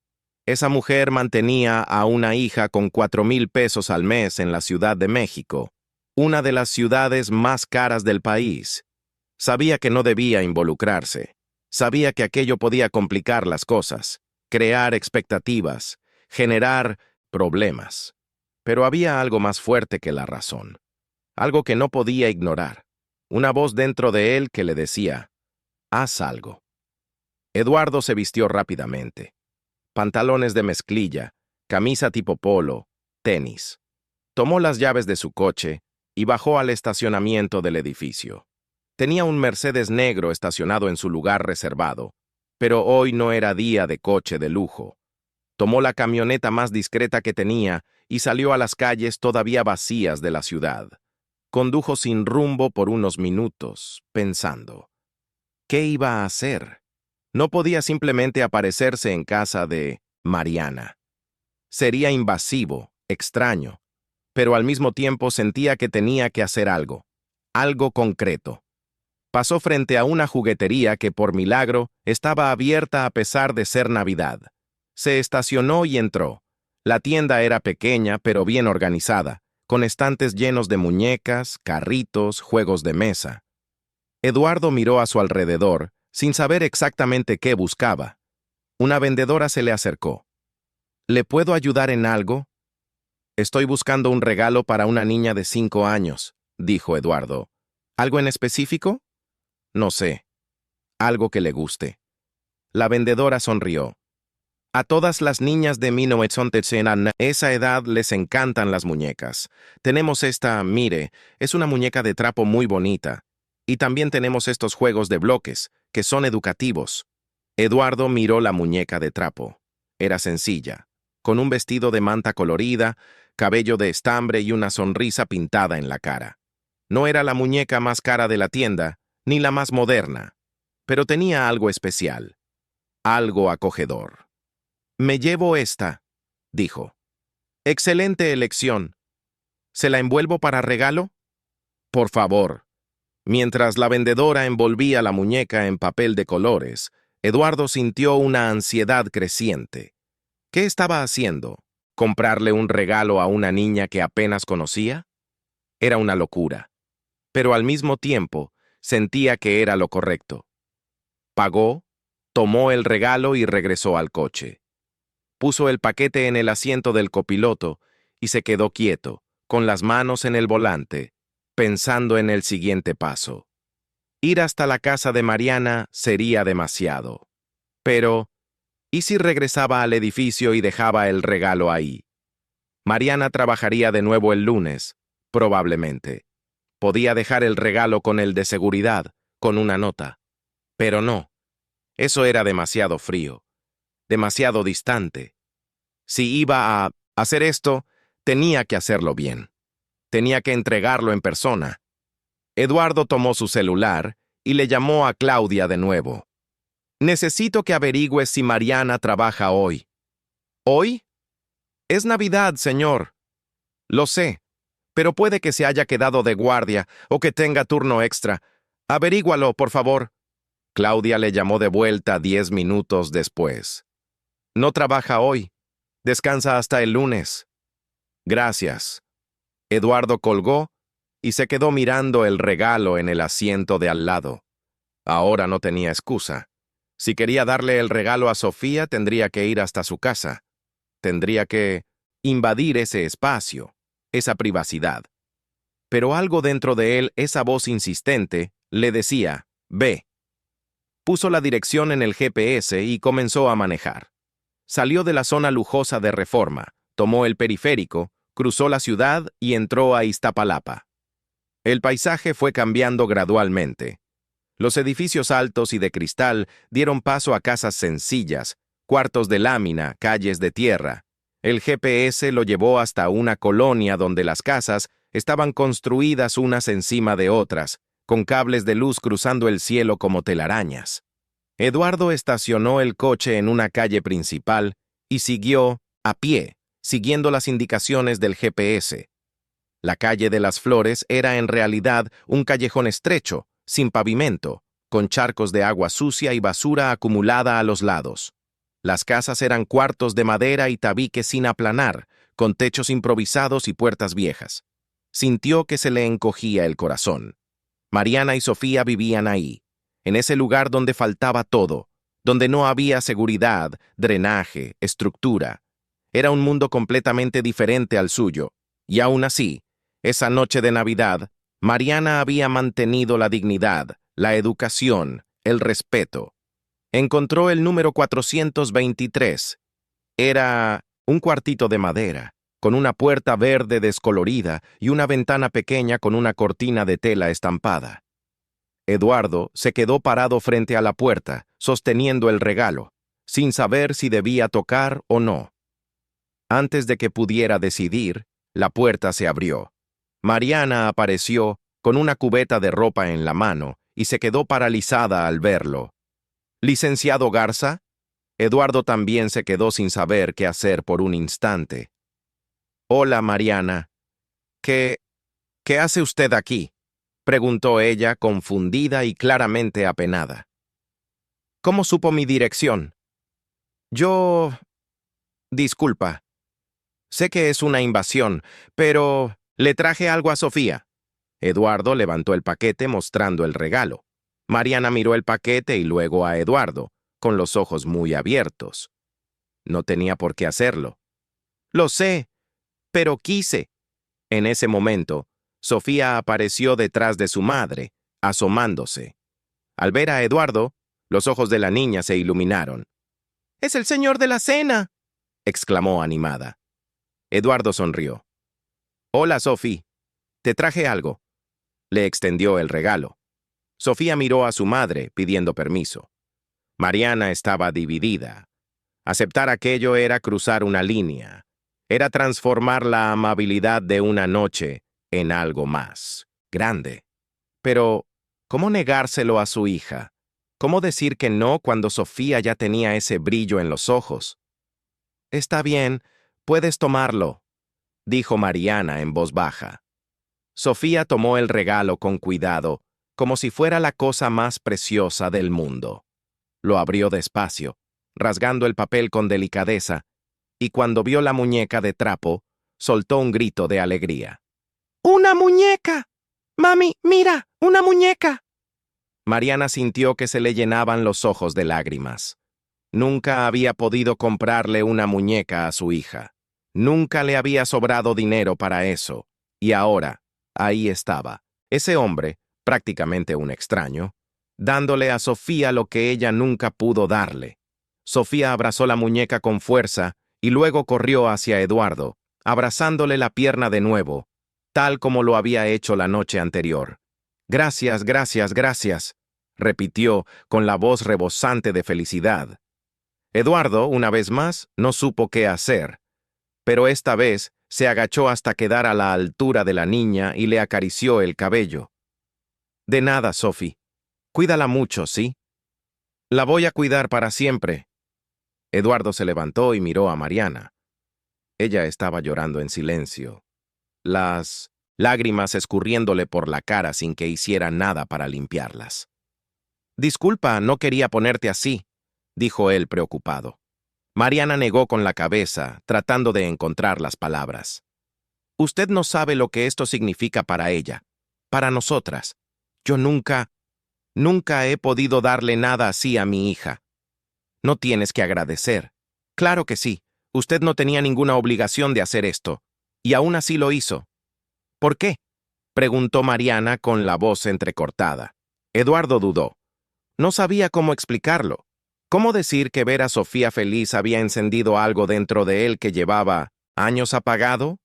Esa mujer mantenía a una hija con 4,000 pesos al mes en la Ciudad de México, una de las ciudades más caras del país. Sabía que no debía involucrarse. Sabía que aquello podía complicar las cosas, crear expectativas, generar problemas. Pero había algo más fuerte que la razón. Algo que no podía ignorar. Una voz dentro de él que le decía: haz algo. Eduardo se vistió rápidamente. Pantalones de mezclilla, camisa tipo polo, tenis. Tomó las llaves de su coche y bajó al estacionamiento del edificio. Tenía un Mercedes negro estacionado en su lugar reservado, pero hoy no era día de coche de lujo. Tomó la camioneta más discreta que tenía y salió a las calles todavía vacías de la ciudad. Condujo sin rumbo por unos minutos, pensando. ¿Qué iba a hacer? No podía simplemente aparecerse en casa de Mariana. Sería invasivo, extraño, pero al mismo tiempo sentía que tenía que hacer algo concreto. Pasó frente a una juguetería que, por milagro, estaba abierta a pesar de ser Navidad. Se estacionó y entró. La tienda era pequeña pero bien organizada, con estantes llenos de muñecas, carritos, juegos de mesa. Eduardo miró a su alrededor, sin saber exactamente qué buscaba. Una vendedora se le acercó. ¿Le puedo ayudar en algo? Estoy buscando un regalo para una niña de 5 años, dijo Eduardo. ¿Algo en específico? No sé. Algo que le guste. La vendedora sonrió. A todas las niñas de 1900 esa edad les encantan las muñecas. Tenemos esta, mire, es una muñeca de trapo muy bonita. Y también tenemos estos juegos de bloques, que son educativos. Eduardo miró la muñeca de trapo. Era sencilla, con un vestido de manta colorida, cabello de estambre y una sonrisa pintada en la cara. No era la muñeca más cara de la tienda, ni la más moderna, pero tenía algo especial, algo acogedor. Me llevo esta, dijo. Excelente elección. ¿Se la envuelvo para regalo? Por favor. Mientras la vendedora envolvía la muñeca en papel de colores, Eduardo sintió una ansiedad creciente. ¿Qué estaba haciendo? ¿Comprarle un regalo a una niña que apenas conocía? Era una locura, pero al mismo tiempo sentía que era lo correcto. Pagó, tomó el regalo y regresó al coche. Puso el paquete en el asiento del copiloto y se quedó quieto, con las manos en el volante, pensando en el siguiente paso. Ir hasta la casa de Mariana sería demasiado. Pero, ¿y si regresaba al edificio y dejaba el regalo ahí? Mariana trabajaría de nuevo el lunes, probablemente. Podía dejar el regalo con el de seguridad, con una nota. Pero no. Eso era demasiado frío, demasiado distante. Si iba a hacer esto, tenía que hacerlo bien. Tenía que entregarlo en persona. Eduardo tomó su celular y le llamó a Claudia de nuevo. Necesito que averigües si Mariana trabaja hoy. ¿Hoy? Es Navidad, señor. Lo sé, pero puede que se haya quedado de guardia o que tenga turno extra. Averígualo, por favor. Claudia le llamó de vuelta 10 minutos después. No trabaja hoy. Descansa hasta el lunes. Gracias. Eduardo colgó y se quedó mirando el regalo en el asiento de al lado. Ahora no tenía excusa. Si quería darle el regalo a Sofía, tendría que ir hasta su casa. Tendría que invadir ese espacio, esa privacidad. Pero algo dentro de él, esa voz insistente, le decía, B. Puso la dirección en el GPS y comenzó a manejar. Salió de la zona lujosa de Reforma, tomó el periférico, cruzó la ciudad y entró a Iztapalapa. El paisaje fue cambiando gradualmente. Los edificios altos y de cristal dieron paso a casas sencillas, cuartos de lámina, calles de tierra. El GPS lo llevó hasta una colonia donde las casas estaban construidas unas encima de otras, con cables de luz cruzando el cielo como telarañas. Eduardo estacionó el coche en una calle principal y siguió, a pie, siguiendo las indicaciones del GPS. La calle de las Flores era en realidad un callejón estrecho, sin pavimento, con charcos de agua sucia y basura acumulada a los lados. Las casas eran cuartos de madera y tabiques sin aplanar, con techos improvisados y puertas viejas. Sintió que se le encogía el corazón. Mariana y Sofía vivían ahí, en ese lugar donde faltaba todo, donde no había seguridad, drenaje, estructura. Era un mundo completamente diferente al suyo, y aún así, esa noche de Navidad, Mariana había mantenido la dignidad, la educación, el respeto. Encontró el número 423. Era un cuartito de madera, con una puerta verde descolorida y una ventana pequeña con una cortina de tela estampada. Eduardo se quedó parado frente a la puerta, sosteniendo el regalo, sin saber si debía tocar o no. Antes de que pudiera decidir, la puerta se abrió. Mariana apareció con una cubeta de ropa en la mano y se quedó paralizada al verlo. ¿Licenciado Garza? Eduardo también se quedó sin saber qué hacer por un instante. Hola, Mariana. ¿Qué hace usted aquí?, preguntó ella, confundida y claramente apenada. ¿Cómo supo mi dirección? Disculpa. Sé que es una invasión, pero le traje algo a Sofía. Eduardo levantó el paquete mostrando el regalo. Mariana miró el paquete y luego a Eduardo, con los ojos muy abiertos. No tenía por qué hacerlo. Lo sé, pero quise. En ese momento, Sofía apareció detrás de su madre, asomándose. Al ver a Eduardo, los ojos de la niña se iluminaron. «¡Es el señor de la cena!», exclamó animada. Eduardo sonrió. «Hola, Sophie. Te traje algo». Le extendió el regalo. Sofía miró a su madre, pidiendo permiso. Mariana estaba dividida. Aceptar aquello era cruzar una línea. Era transformar la amabilidad de una noche en algo más grande. Pero, ¿cómo negárselo a su hija? ¿Cómo decir que no cuando Sofía ya tenía ese brillo en los ojos? «Está bien, puedes tomarlo», dijo Mariana en voz baja. Sofía tomó el regalo con cuidado, como si fuera la cosa más preciosa del mundo. Lo abrió despacio, rasgando el papel con delicadeza, y cuando vio la muñeca de trapo, soltó un grito de alegría. «¡Una muñeca! Mami, mira, una muñeca!» Mariana sintió que se le llenaban los ojos de lágrimas. Nunca había podido comprarle una muñeca a su hija. Nunca le había sobrado dinero para eso. Y ahora, ahí estaba, ese hombre, prácticamente un extraño, dándole a Sofía lo que ella nunca pudo darle. Sofía abrazó la muñeca con fuerza y luego corrió hacia Eduardo, abrazándole la pierna de nuevo, tal como lo había hecho la noche anterior. «Gracias, gracias, gracias», repitió con la voz rebosante de felicidad. Eduardo, una vez más, no supo qué hacer, pero esta vez se agachó hasta quedar a la altura de la niña y le acarició el cabello. «De nada, Sophie. Cuídala mucho, ¿sí? La voy a cuidar para siempre». Eduardo se levantó y miró a Mariana. Ella estaba llorando en silencio, las lágrimas escurriéndole por la cara sin que hiciera nada para limpiarlas. «Disculpa, no quería ponerte así», dijo él preocupado. Mariana negó con la cabeza, tratando de encontrar las palabras. «Usted no sabe lo que esto significa para ella, para nosotras. Yo nunca he podido darle nada así a mi hija. No tienes que agradecer. Claro que sí, usted no tenía ninguna obligación de hacer esto, y aún así lo hizo». «¿Por qué?», preguntó Mariana con la voz entrecortada. Eduardo dudó. No sabía cómo explicarlo. ¿Cómo decir que ver a Sofía feliz había encendido algo dentro de él que llevaba años apagado?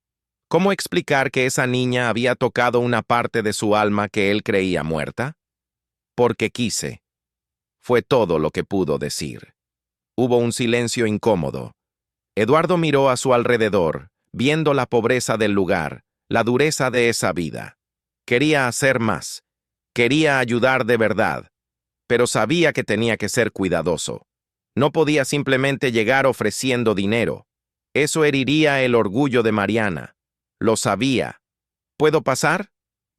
¿Cómo explicar que esa niña había tocado una parte de su alma que él creía muerta? Porque quise. Fue todo lo que pudo decir. Hubo un silencio incómodo. Eduardo miró a su alrededor, viendo la pobreza del lugar, la dureza de esa vida. Quería hacer más. Quería ayudar de verdad, pero sabía que tenía que ser cuidadoso. No podía simplemente llegar ofreciendo dinero. Eso heriría el orgullo de Mariana. Lo sabía. ¿Puedo pasar?,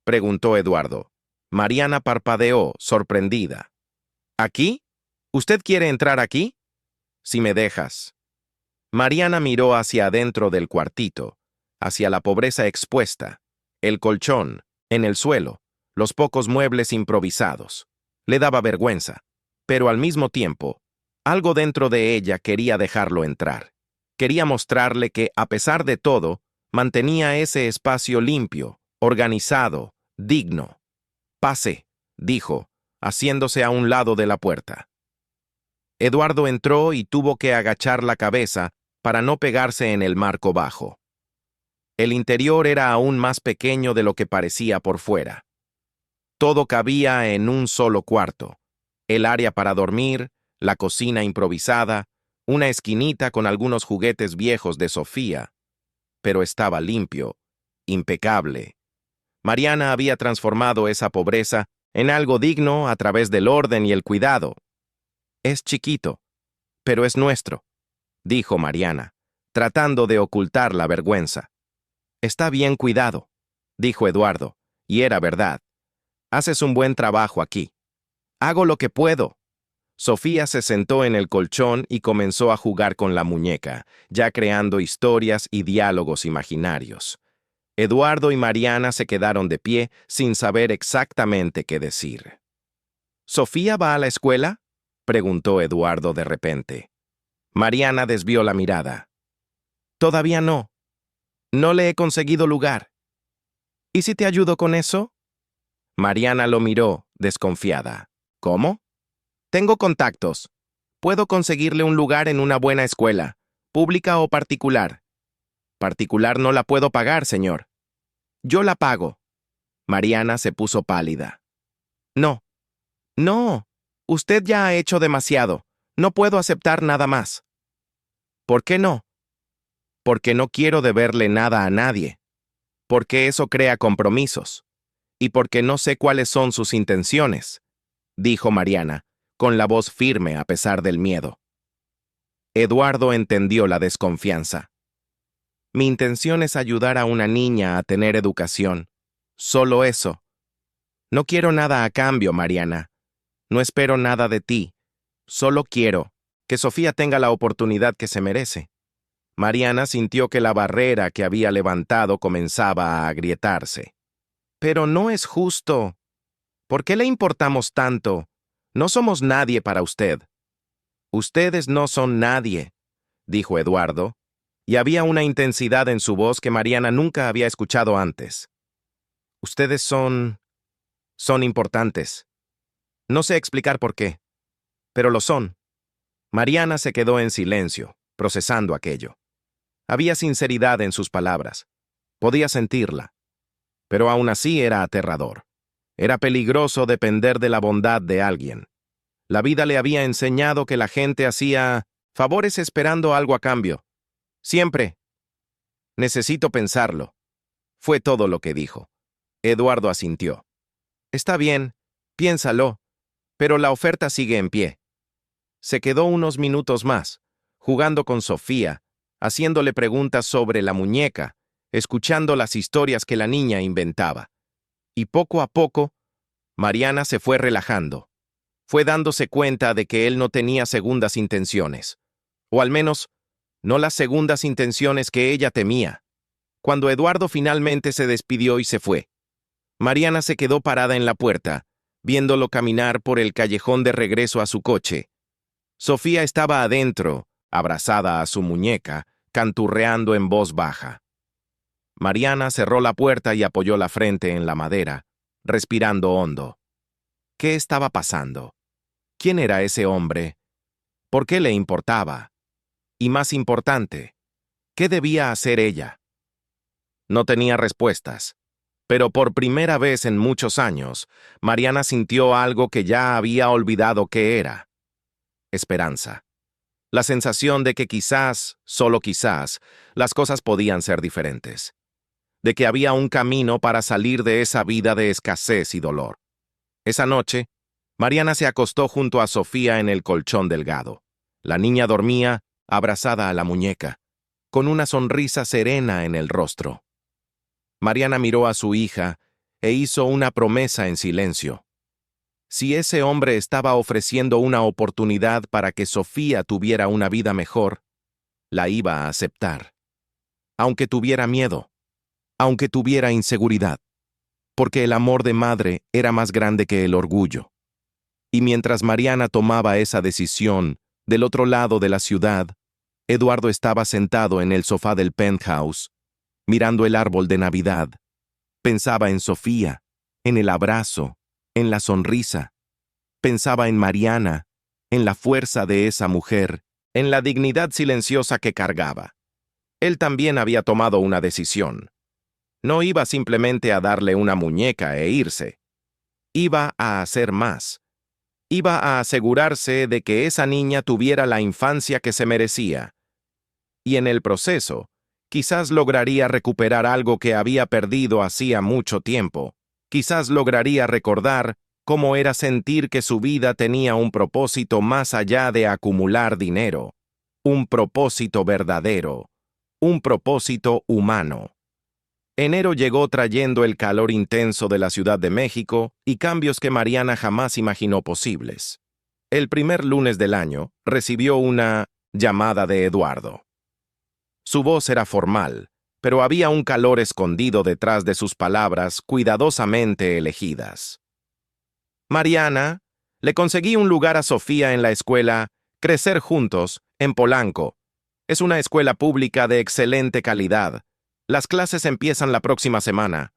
preguntó Eduardo. Mariana parpadeó, sorprendida. ¿Aquí? ¿Usted quiere entrar aquí? Si me dejas. Mariana miró hacia adentro del cuartito, hacia la pobreza expuesta, el colchón, en el suelo, los pocos muebles improvisados. Le daba vergüenza, pero al mismo tiempo, algo dentro de ella quería dejarlo entrar. Quería mostrarle que, a pesar de todo, mantenía ese espacio limpio, organizado, digno. «Pase», dijo, haciéndose a un lado de la puerta. Eduardo entró y tuvo que agachar la cabeza para no pegarse en el marco bajo. El interior era aún más pequeño de lo que parecía por fuera. Todo cabía en un solo cuarto: el área para dormir, la cocina improvisada, una esquinita con algunos juguetes viejos de Sofía. Pero estaba limpio, impecable. Mariana había transformado esa pobreza en algo digno a través del orden y el cuidado. «Es chiquito, pero es nuestro», dijo Mariana, tratando de ocultar la vergüenza. «Está bien cuidado», dijo Eduardo, y era verdad. «Haces un buen trabajo aquí». «Hago lo que puedo». Sofía se sentó en el colchón y comenzó a jugar con la muñeca, ya creando historias y diálogos imaginarios. Eduardo y Mariana se quedaron de pie sin saber exactamente qué decir. «¿Sofía va a la escuela?», preguntó Eduardo de repente. Mariana desvió la mirada. «Todavía no. No le he conseguido lugar». «¿Y si te ayudo con eso?». Mariana lo miró, desconfiada. «¿Cómo?». «Tengo contactos. Puedo conseguirle un lugar en una buena escuela, pública o particular». «Particular no la puedo pagar, señor». «Yo la pago». Mariana se puso pálida. «No. No. Usted ya ha hecho demasiado. No puedo aceptar nada más». «¿Por qué no?». «Porque no quiero deberle nada a nadie. Porque eso crea compromisos. Y porque no sé cuáles son sus intenciones», dijo Mariana, con la voz firme a pesar del miedo. Eduardo entendió la desconfianza. «Mi intención es ayudar a una niña a tener educación. Solo eso. No quiero nada a cambio, Mariana. No espero nada de ti. Solo quiero que Sofía tenga la oportunidad que se merece». Mariana sintió que la barrera que había levantado comenzaba a agrietarse. «Pero no es justo. ¿Por qué le importamos tanto? No somos nadie para usted». «Ustedes no son nadie», dijo Eduardo, y había una intensidad en su voz que Mariana nunca había escuchado antes. «Ustedes son importantes. No sé explicar por qué, pero lo son». Mariana se quedó en silencio, procesando aquello. Había sinceridad en sus palabras. Podía sentirla. Pero aún así era aterrador. Era peligroso depender de la bondad de alguien. La vida le había enseñado que la gente hacía favores esperando algo a cambio. Siempre. «Necesito pensarlo», fue todo lo que dijo. Eduardo asintió. «Está bien, piénsalo, pero la oferta sigue en pie». Se quedó unos minutos más, jugando con Sofía, haciéndole preguntas sobre la muñeca, escuchando las historias que la niña inventaba. Y poco a poco, Mariana se fue relajando. Fue dándose cuenta de que él no tenía segundas intenciones. O al menos, no las segundas intenciones que ella temía. Cuando Eduardo finalmente se despidió y se fue, Mariana se quedó parada en la puerta, viéndolo caminar por el callejón de regreso a su coche. Sofía estaba adentro, abrazada a su muñeca, canturreando en voz baja. Mariana cerró la puerta y apoyó la frente en la madera, respirando hondo. ¿Qué estaba pasando? ¿Quién era ese hombre? ¿Por qué le importaba? Y más importante, ¿qué debía hacer ella? No tenía respuestas, pero por primera vez en muchos años, Mariana sintió algo que ya había olvidado qué era: esperanza. La sensación de que quizás, solo quizás, las cosas podían ser diferentes. De que había un camino para salir de esa vida de escasez y dolor. Esa noche, Mariana se acostó junto a Sofía en el colchón delgado. La niña dormía, abrazada a la muñeca, con una sonrisa serena en el rostro. Mariana miró a su hija e hizo una promesa en silencio. Si ese hombre estaba ofreciendo una oportunidad para que Sofía tuviera una vida mejor, la iba a aceptar. Aunque tuviera miedo, aunque tuviera inseguridad, porque el amor de madre era más grande que el orgullo. Y mientras Mariana tomaba esa decisión, del otro lado de la ciudad, Eduardo estaba sentado en el sofá del penthouse, mirando el árbol de Navidad. Pensaba en Sofía, en el abrazo, en la sonrisa. Pensaba en Mariana, en la fuerza de esa mujer, en la dignidad silenciosa que cargaba. Él también había tomado una decisión. No iba simplemente a darle una muñeca e irse. Iba a hacer más. Iba a asegurarse de que esa niña tuviera la infancia que se merecía. Y en el proceso, quizás lograría recuperar algo que había perdido hacía mucho tiempo. Quizás lograría recordar cómo era sentir que su vida tenía un propósito más allá de acumular dinero. Un propósito verdadero. Un propósito humano. Enero llegó trayendo el calor intenso de la Ciudad de México y cambios que Mariana jamás imaginó posibles. El primer lunes del año recibió una llamada de Eduardo. Su voz era formal, pero había un calor escondido detrás de sus palabras cuidadosamente elegidas. Mariana, le conseguí un lugar a Sofía en la escuela Crecer Juntos, en Polanco. Es una escuela pública de excelente calidad. Las clases empiezan la próxima semana.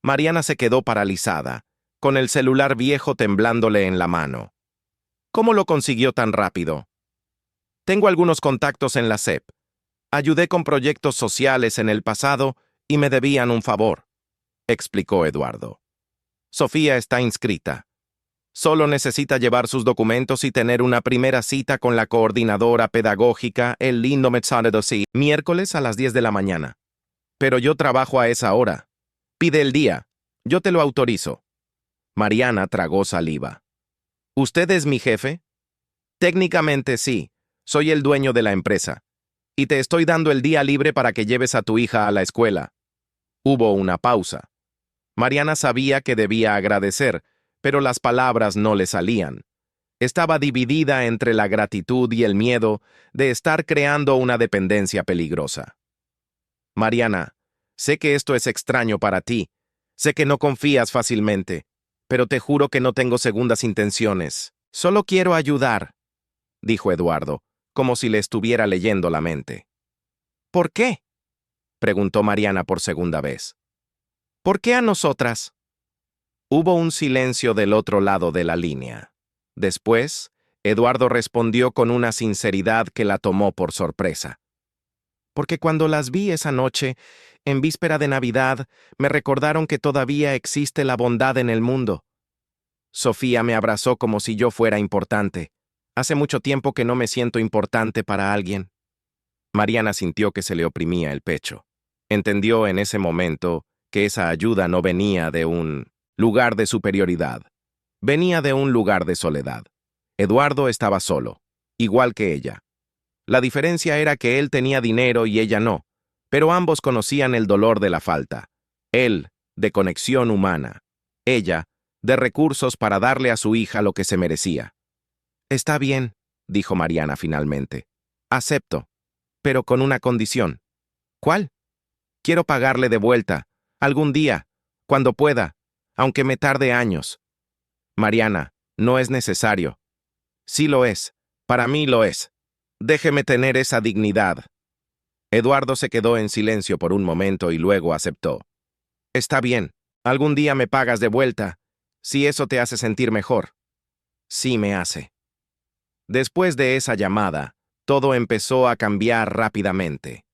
Mariana se quedó paralizada, con el celular viejo temblándole en la mano. ¿Cómo lo consiguió tan rápido? Tengo algunos contactos en la SEP. Ayudé con proyectos sociales en el pasado y me debían un favor, explicó Eduardo. Sofía está inscrita. Solo necesita llevar sus documentos y tener una primera cita con la coordinadora pedagógica el lindo Metzanedosi, miércoles a las 10 de la mañana. Pero yo trabajo a esa hora. Pide el día. Yo te lo autorizo. Mariana tragó saliva. ¿Usted es mi jefe? Técnicamente sí. Soy el dueño de la empresa. Y te estoy dando el día libre para que lleves a tu hija a la escuela. Hubo una pausa. Mariana sabía que debía agradecer, pero las palabras no le salían. Estaba dividida entre la gratitud y el miedo de estar creando una dependencia peligrosa. Mariana, sé que esto es extraño para ti. Sé que no confías fácilmente, pero te juro que no tengo segundas intenciones. Solo quiero ayudar, dijo Eduardo, como si le estuviera leyendo la mente. ¿Por qué?, preguntó Mariana por segunda vez. ¿Por qué a nosotras? Hubo un silencio del otro lado de la línea. Después, Eduardo respondió con una sinceridad que la tomó por sorpresa. Porque cuando las vi esa noche, en víspera de Navidad, me recordaron que todavía existe la bondad en el mundo. Sofía me abrazó como si yo fuera importante. Hace mucho tiempo que no me siento importante para alguien. Mariana sintió que se le oprimía el pecho. Entendió en ese momento que esa ayuda no venía de un lugar de superioridad. Venía de un lugar de soledad. Eduardo estaba solo, igual que ella. La diferencia era que él tenía dinero y ella no, pero ambos conocían el dolor de la falta. Él, de conexión humana. Ella, de recursos para darle a su hija lo que se merecía. Está bien, dijo Mariana finalmente. Acepto, pero con una condición. ¿Cuál? Quiero pagarle de vuelta, algún día, cuando pueda, aunque me tarde años. Mariana, no es necesario. Sí lo es, para mí lo es. Déjeme tener esa dignidad. Eduardo se quedó en silencio por un momento y luego aceptó. Está bien, algún día me pagas de vuelta, si eso te hace sentir mejor. Sí me hace. Después de esa llamada, todo empezó a cambiar rápidamente.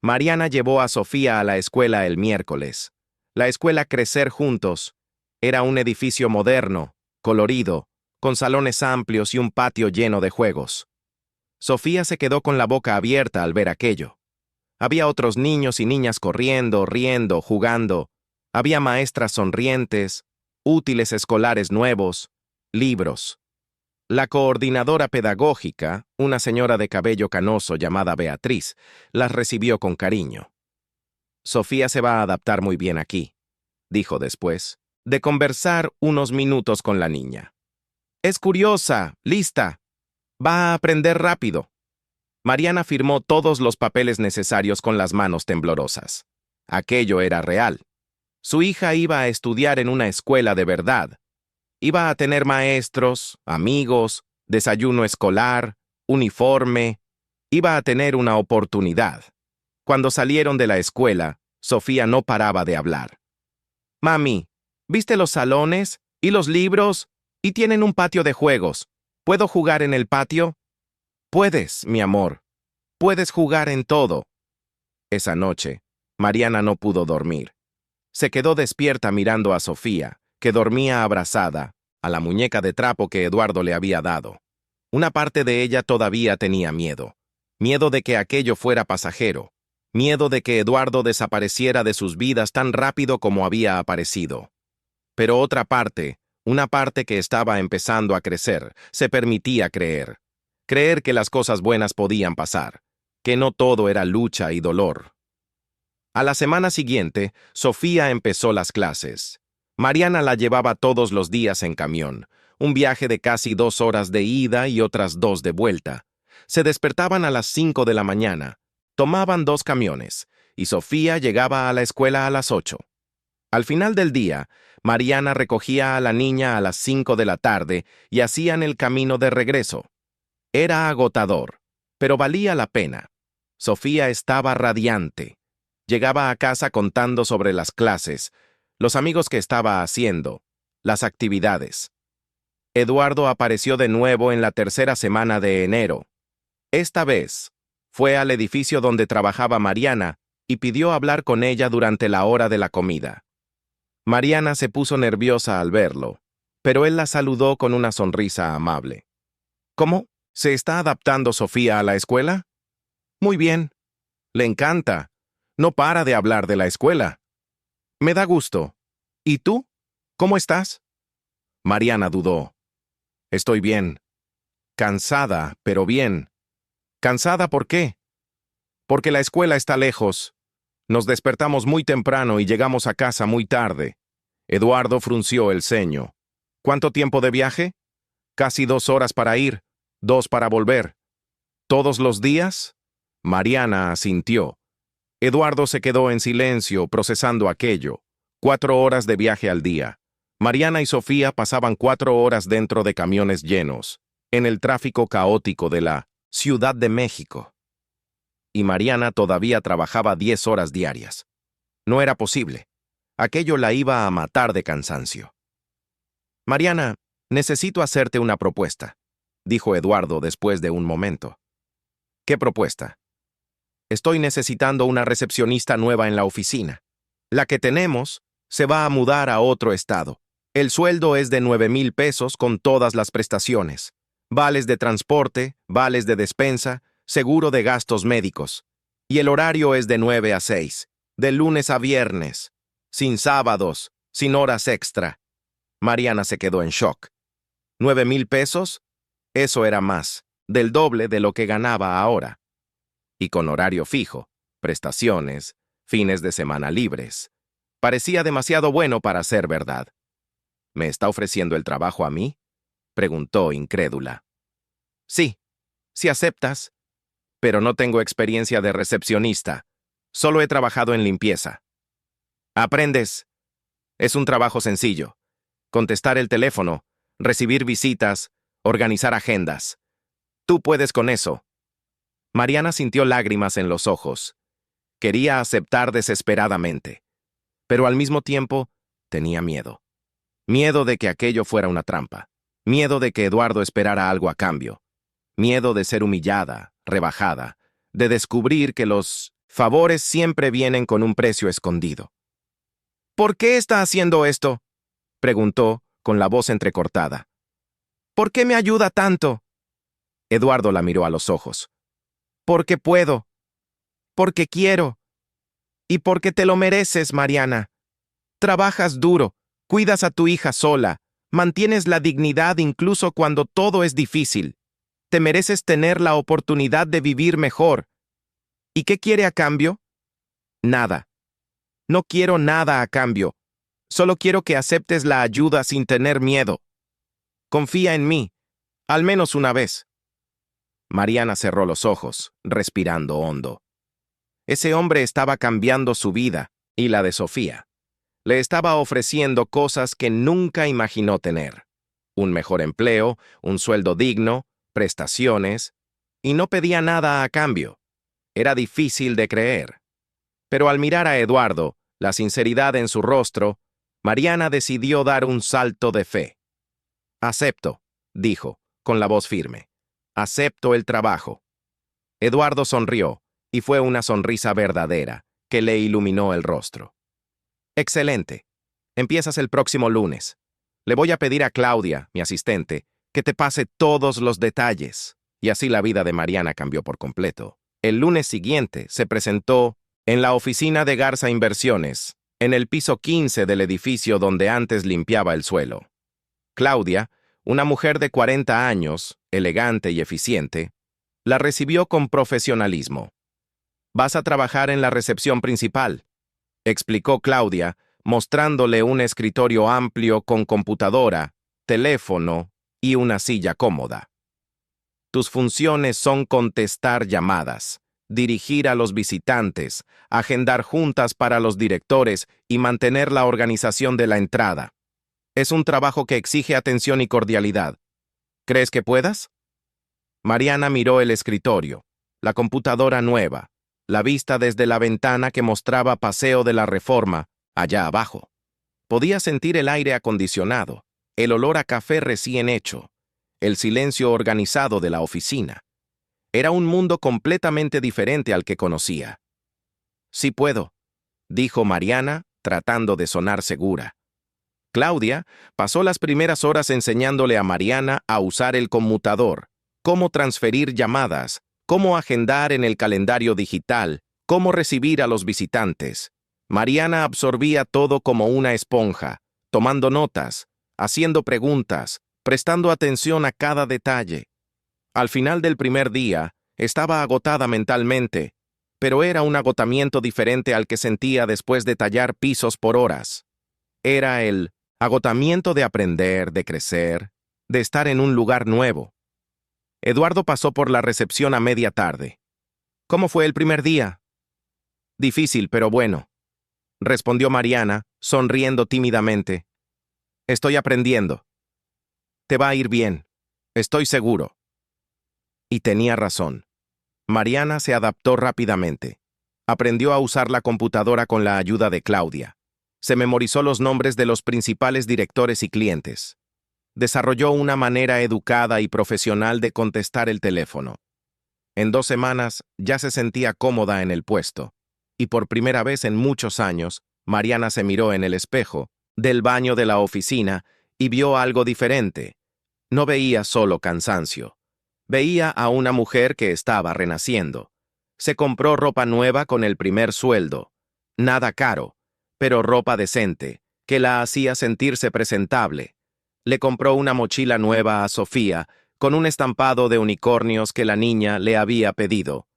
Mariana llevó a Sofía a la escuela el miércoles. La escuela Crecer Juntos era un edificio moderno, colorido, con salones amplios y un patio lleno de juegos. Sofía se quedó con la boca abierta al ver aquello. Había otros niños y niñas corriendo, riendo, jugando. Había maestras sonrientes, útiles escolares nuevos, libros. La coordinadora pedagógica, una señora de cabello canoso llamada Beatriz, las recibió con cariño. Sofía se va a adaptar muy bien aquí, dijo después, de conversar unos minutos con la niña. Es curiosa, lista. Va a aprender rápido. Mariana firmó todos los papeles necesarios con las manos temblorosas. Aquello era real. Su hija iba a estudiar en una escuela de verdad. Iba a tener maestros, amigos, desayuno escolar, uniforme. Iba a tener una oportunidad. Cuando salieron de la escuela, Sofía no paraba de hablar. Mami, ¿viste los salones? ¿Y los libros? Y tienen un patio de juegos. ¿Puedo jugar en el patio? Puedes, mi amor. Puedes jugar en todo. Esa noche, Mariana no pudo dormir. Se quedó despierta mirando a Sofía, que dormía abrazada, a la muñeca de trapo que Eduardo le había dado. Una parte de ella todavía tenía miedo. Miedo de que aquello fuera pasajero. Miedo de que Eduardo desapareciera de sus vidas tan rápido como había aparecido. Pero otra parte, una parte que estaba empezando a crecer, se permitía creer. Creer que las cosas buenas podían pasar, que no todo era lucha y dolor. A la semana siguiente, Sofía empezó las clases. Mariana la llevaba todos los días en camión, un viaje de casi 2 horas de ida y otras 2 de vuelta. Se despertaban a las 5 de la mañana, tomaban 2 camiones, y Sofía llegaba a la escuela a las 8. Al final del día, Mariana recogía a la niña a las 5 de la tarde y hacían el camino de regreso. Era agotador, pero valía la pena. Sofía estaba radiante. Llegaba a casa contando sobre las clases, los amigos que estaba haciendo, las actividades. Eduardo apareció de nuevo en la tercera semana de enero. Esta vez, fue al edificio donde trabajaba Mariana y pidió hablar con ella durante la hora de la comida. Mariana se puso nerviosa al verlo, pero él la saludó con una sonrisa amable. ¿Cómo? ¿Se está adaptando Sofía a la escuela? Muy bien. Le encanta. No para de hablar de la escuela. Me da gusto. ¿Y tú? ¿Cómo estás? Mariana dudó. Estoy bien. Cansada, pero bien. ¿Cansada por qué? Porque la escuela está lejos. Nos despertamos muy temprano y llegamos a casa muy tarde. Eduardo frunció el ceño. ¿Cuánto tiempo de viaje? Casi 2 horas para ir, 2 para volver. ¿Todos los días? Mariana asintió. Eduardo se quedó en silencio, procesando aquello. 4 horas de viaje al día. Mariana y Sofía pasaban 4 horas dentro de camiones llenos, en el tráfico caótico de la Ciudad de México. Y Mariana todavía trabajaba 10 horas diarias. No era posible. Aquello la iba a matar de cansancio. Mariana, necesito hacerte una propuesta, dijo Eduardo después de un momento. ¿Qué propuesta? Estoy necesitando una recepcionista nueva en la oficina. La que tenemos se va a mudar a otro estado. El sueldo es de 9,000 pesos con todas las prestaciones. Vales de transporte, vales de despensa, seguro de gastos médicos. Y el horario es de 9 a 6, de lunes a viernes, sin sábados, sin horas extra. Mariana se quedó en shock. ¿9,000 pesos? Eso era más, del doble de lo que ganaba ahora. Y con horario fijo, prestaciones, fines de semana libres. Parecía demasiado bueno para ser verdad. ¿Me está ofreciendo el trabajo a mí? Preguntó incrédula. Sí, si aceptas. Pero no tengo experiencia de recepcionista. Solo he trabajado en limpieza. Aprendes. Es un trabajo sencillo. Contestar el teléfono, recibir visitas, organizar agendas. Tú puedes con eso. Mariana sintió lágrimas en los ojos. Quería aceptar desesperadamente, pero al mismo tiempo tenía miedo. Miedo de que aquello fuera una trampa. Miedo de que Eduardo esperara algo a cambio. Miedo de ser humillada, rebajada, de descubrir que los favores siempre vienen con un precio escondido. ¿Por qué está haciendo esto?, preguntó, con la voz entrecortada. ¿Por qué me ayuda tanto? Eduardo la miró a los ojos. Porque puedo. Porque quiero. Y porque te lo mereces, Mariana. Trabajas duro, cuidas a tu hija sola, mantienes la dignidad incluso cuando todo es difícil. Te mereces tener la oportunidad de vivir mejor. ¿Y qué quiere a cambio? Nada. No quiero nada a cambio. Solo quiero que aceptes la ayuda sin tener miedo. Confía en mí, al menos una vez. Mariana cerró los ojos, respirando hondo. Ese hombre estaba cambiando su vida y la de Sofía. Le estaba ofreciendo cosas que nunca imaginó tener. Un mejor empleo, un sueldo digno, prestaciones, y no pedía nada a cambio. Era difícil de creer. Pero al mirar a Eduardo, la sinceridad en su rostro, Mariana decidió dar un salto de fe. Acepto, dijo, con la voz firme. Acepto el trabajo. Eduardo sonrió, y fue una sonrisa verdadera, que le iluminó el rostro. Excelente. Empiezas el próximo lunes. Le voy a pedir a Claudia, mi asistente, que te pase todos los detalles. Y así la vida de Mariana cambió por completo. El lunes siguiente se presentó en la oficina de Garza Inversiones, en el piso 15 del edificio donde antes limpiaba el suelo. Claudia, una mujer de 40 años, elegante y eficiente, la recibió con profesionalismo. «Vas a trabajar en la recepción principal», explicó Claudia, mostrándole un escritorio amplio con computadora, teléfono y una silla cómoda. «Tus funciones son contestar llamadas, dirigir a los visitantes, agendar juntas para los directores y mantener la organización de la entrada. Es un trabajo que exige atención y cordialidad. ¿Crees que puedas?» Mariana miró el escritorio, la computadora nueva, la vista desde la ventana que mostraba Paseo de la Reforma, allá abajo. Podía sentir el aire acondicionado, el olor a café recién hecho, el silencio organizado de la oficina. Era un mundo completamente diferente al que conocía. «Sí puedo», dijo Mariana, tratando de sonar segura. Claudia pasó las primeras horas enseñándole a Mariana a usar el conmutador, cómo transferir llamadas, cómo agendar en el calendario digital, cómo recibir a los visitantes. Mariana absorbía todo como una esponja, tomando notas, haciendo preguntas, prestando atención a cada detalle. Al final del primer día, estaba agotada mentalmente, pero era un agotamiento diferente al que sentía después de tallar pisos por horas. Era el agotamiento de aprender, de crecer, de estar en un lugar nuevo. Eduardo pasó por la recepción a media tarde. «¿Cómo fue el primer día?» «Difícil, pero bueno», respondió Mariana, sonriendo tímidamente. «Estoy aprendiendo. Te va a ir bien, estoy seguro». Y tenía razón. Mariana se adaptó rápidamente. Aprendió a usar la computadora con la ayuda de Claudia. Se memorizó los nombres de los principales directores y clientes. Desarrolló una manera educada y profesional de contestar el teléfono. En 2 semanas ya se sentía cómoda en el puesto, y por primera vez en muchos años, Mariana se miró en el espejo del baño de la oficina y vio algo diferente. No veía solo cansancio. Veía a una mujer que estaba renaciendo. Se compró ropa nueva con el primer sueldo. Nada caro, pero ropa decente, que la hacía sentirse presentable. Le compró una mochila nueva a Sofía, con un estampado de unicornios que la niña le había pedido.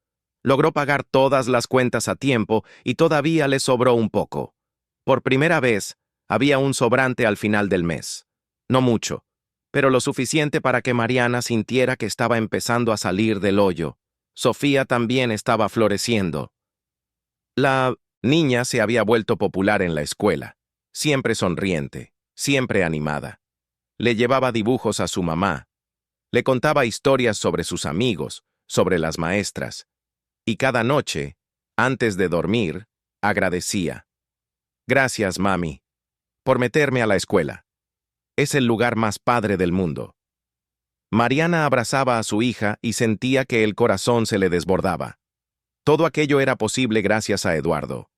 Logró pagar todas las cuentas a tiempo y todavía le sobró un poco. Por primera vez, había un sobrante al final del mes. No mucho, pero lo suficiente para que Mariana sintiera que estaba empezando a salir del hoyo. Sofía también estaba floreciendo. La niña se había vuelto popular en la escuela, siempre sonriente, siempre animada. Le llevaba dibujos a su mamá. Le contaba historias sobre sus amigos, sobre las maestras. Y cada noche, antes de dormir, agradecía. «Gracias, mami, por meterme a la escuela. Es el lugar más padre del mundo». Mariana abrazaba a su hija y sentía que el corazón se le desbordaba. Todo aquello era posible gracias a Eduardo,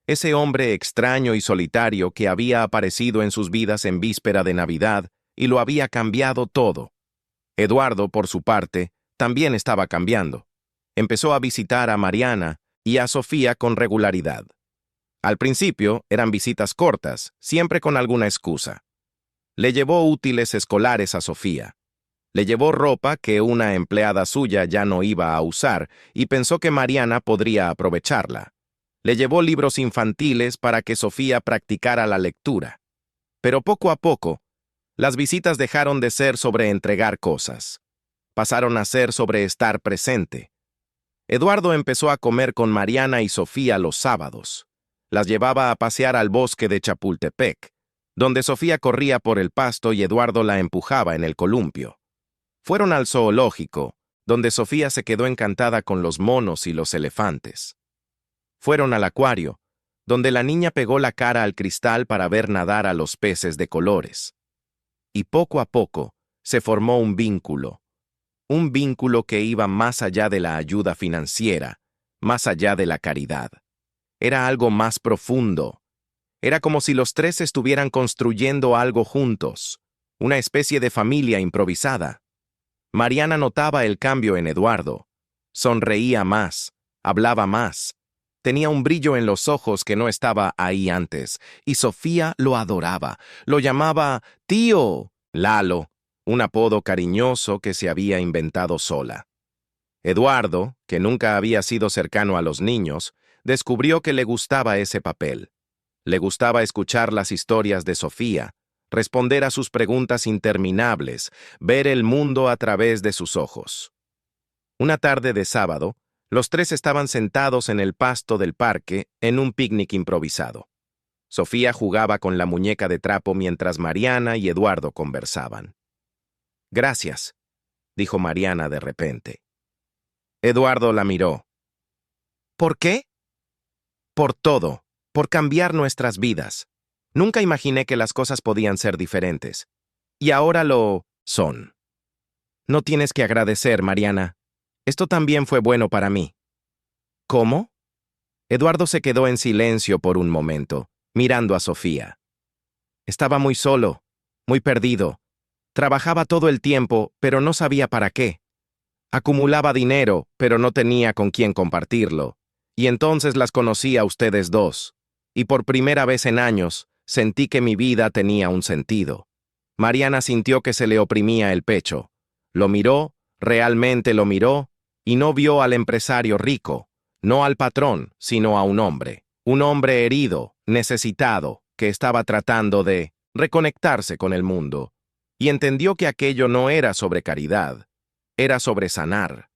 ese hombre extraño y solitario que había aparecido en sus vidas en víspera de Navidad y lo había cambiado todo. Eduardo, por su parte, también estaba cambiando. Empezó a visitar a Mariana y a Sofía con regularidad. Al principio eran visitas cortas, siempre con alguna excusa. Le llevó útiles escolares a Sofía. Le llevó ropa que una empleada suya ya no iba a usar y pensó que Mariana podría aprovecharla. Le llevó libros infantiles para que Sofía practicara la lectura. Pero poco a poco, las visitas dejaron de ser sobre entregar cosas. Pasaron a ser sobre estar presente. Eduardo empezó a comer con Mariana y Sofía los sábados. Las llevaba a pasear al bosque de Chapultepec, donde Sofía corría por el pasto y Eduardo la empujaba en el columpio. Fueron al zoológico, donde Sofía se quedó encantada con los monos y los elefantes. Fueron al acuario, donde la niña pegó la cara al cristal para ver nadar a los peces de colores. Y poco a poco se formó un vínculo que iba más allá de la ayuda financiera, más allá de la caridad. Era algo más profundo. Era como si los tres estuvieran construyendo algo juntos, una especie de familia improvisada. Mariana notaba el cambio en Eduardo. Sonreía más, hablaba más. Tenía un brillo en los ojos que no estaba ahí antes, y Sofía lo adoraba. Lo llamaba tío Lalo, un apodo cariñoso que se había inventado sola. Eduardo, que nunca había sido cercano a los niños, descubrió que le gustaba ese papel. Le gustaba escuchar las historias de Sofía, responder a sus preguntas interminables, ver el mundo a través de sus ojos. Una tarde de sábado, los tres estaban sentados en el pasto del parque en un picnic improvisado. Sofía jugaba con la muñeca de trapo mientras Mariana y Eduardo conversaban. «Gracias», dijo Mariana de repente. Eduardo la miró. «¿Por qué?» «Por todo, por cambiar nuestras vidas. Nunca imaginé que las cosas podían ser diferentes. Y ahora lo son. No tienes que agradecer, Mariana. Esto también fue bueno para mí». «¿Cómo?» Eduardo se quedó en silencio por un momento, mirando a Sofía. Estaba muy solo, muy perdido. Trabajaba todo el tiempo, pero no sabía para qué. Acumulaba dinero, pero no tenía con quién compartirlo. Y entonces las conocí a ustedes dos. Y por primera vez en años, sentí que mi vida tenía un sentido. Mariana sintió que se le oprimía el pecho. Lo miró, realmente lo miró, y no vio al empresario rico, no al patrón, sino a un hombre herido, necesitado, que estaba tratando de reconectarse con el mundo, y entendió que aquello no era sobre caridad, era sobre sanar.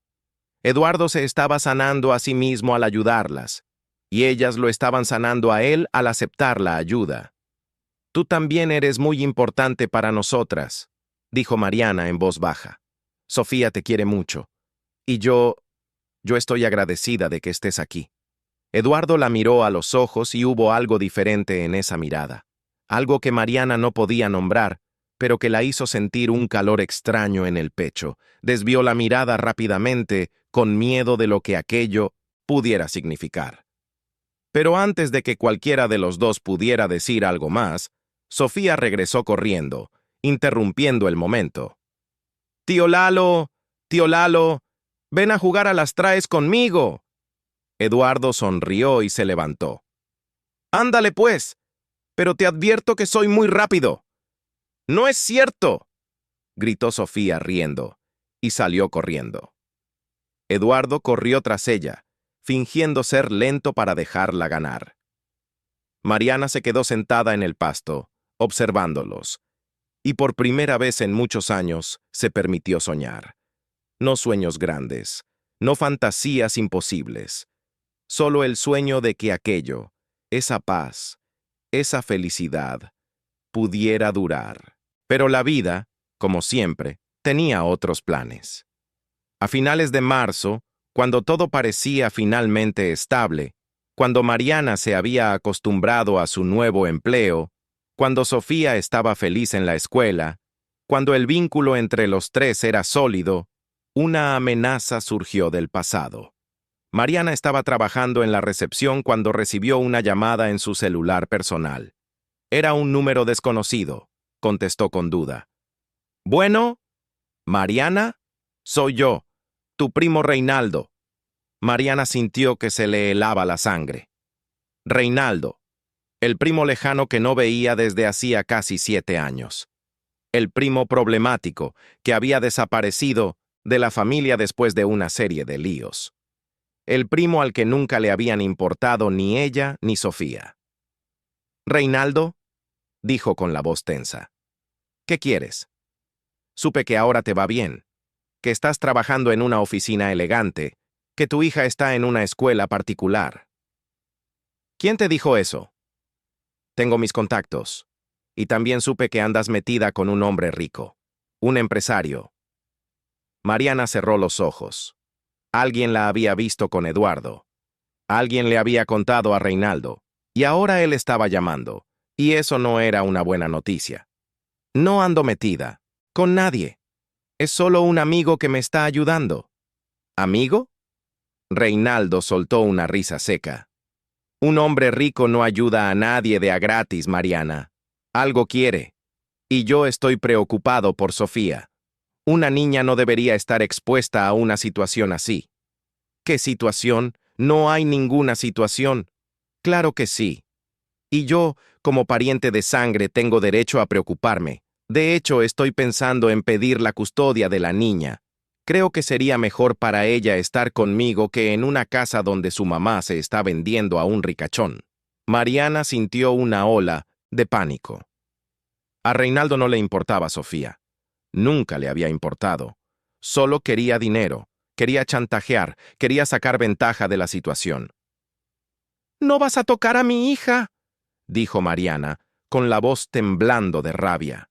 Eduardo se estaba sanando a sí mismo al ayudarlas, y ellas lo estaban sanando a él al aceptar la ayuda. «Tú también eres muy importante para nosotras», dijo Mariana en voz baja. «Sofía te quiere mucho, y yo estoy agradecida de que estés aquí». Eduardo la miró a los ojos y hubo algo diferente en esa mirada, algo que Mariana no podía nombrar, pero que la hizo sentir un calor extraño en el pecho. Desvió la mirada rápidamente, con miedo de lo que aquello pudiera significar. Pero antes de que cualquiera de los dos pudiera decir algo más, Sofía regresó corriendo, interrumpiendo el momento. Tío Lalo, ven a jugar a las traes conmigo». Eduardo sonrió y se levantó. «Ándale pues, pero te advierto que soy muy rápido». «No es cierto», gritó Sofía riendo, y salió corriendo. Eduardo corrió tras ella, fingiendo ser lento para dejarla ganar. Mariana se quedó sentada en el pasto, observándolos, y por primera vez en muchos años se permitió soñar. No sueños grandes, no fantasías imposibles, solo el sueño de que aquello, esa paz, esa felicidad, pudiera durar. Pero la vida, como siempre, tenía otros planes. A finales de marzo, cuando todo parecía finalmente estable, cuando Mariana se había acostumbrado a su nuevo empleo, cuando Sofía estaba feliz en la escuela, Cuando el vínculo entre los tres era sólido, una amenaza surgió del pasado. Mariana estaba trabajando en la recepción cuando recibió una llamada en su celular personal. Era un número desconocido, contestó con duda. Bueno, Mariana, soy yo, tu primo Reinaldo. Mariana sintió que se le helaba la sangre. Reinaldo, el primo lejano que no veía desde hacía casi 7 años. El primo problemático que había desaparecido de la familia después de una serie de líos. El primo al que nunca le habían importado ni ella ni Sofía. Reinaldo, dijo con la voz tensa. ¿Qué quieres? Supe que ahora te va bien, que estás trabajando en una oficina elegante, que tu hija está en una escuela particular. ¿Quién te dijo eso? Tengo mis contactos. Y también supe que andas metida con un hombre rico, un empresario. Mariana cerró los ojos. Alguien la había visto con Eduardo. Alguien le había contado a Reinaldo, y ahora él estaba llamando, y eso no era una buena noticia. No ando metida, con nadie. Es solo un amigo que me está ayudando. ¿Amigo? Reinaldo soltó una risa seca. Un hombre rico no ayuda a nadie de a gratis, Mariana. Algo quiere. Y yo estoy preocupado por Sofía. Una niña no debería estar expuesta a una situación así. ¿Qué situación? No hay ninguna situación. Claro que sí. Y yo, como pariente de sangre, tengo derecho a preocuparme. De hecho, estoy pensando en pedir la custodia de la niña. Creo que sería mejor para ella estar conmigo que en una casa donde su mamá se está vendiendo a un ricachón. Mariana sintió una ola de pánico. A Reinaldo no le importaba Sofía. Nunca le había importado. Solo quería dinero, quería chantajear, quería sacar ventaja de la situación. «No vas a tocar a mi hija», dijo Mariana, con la voz temblando de rabia.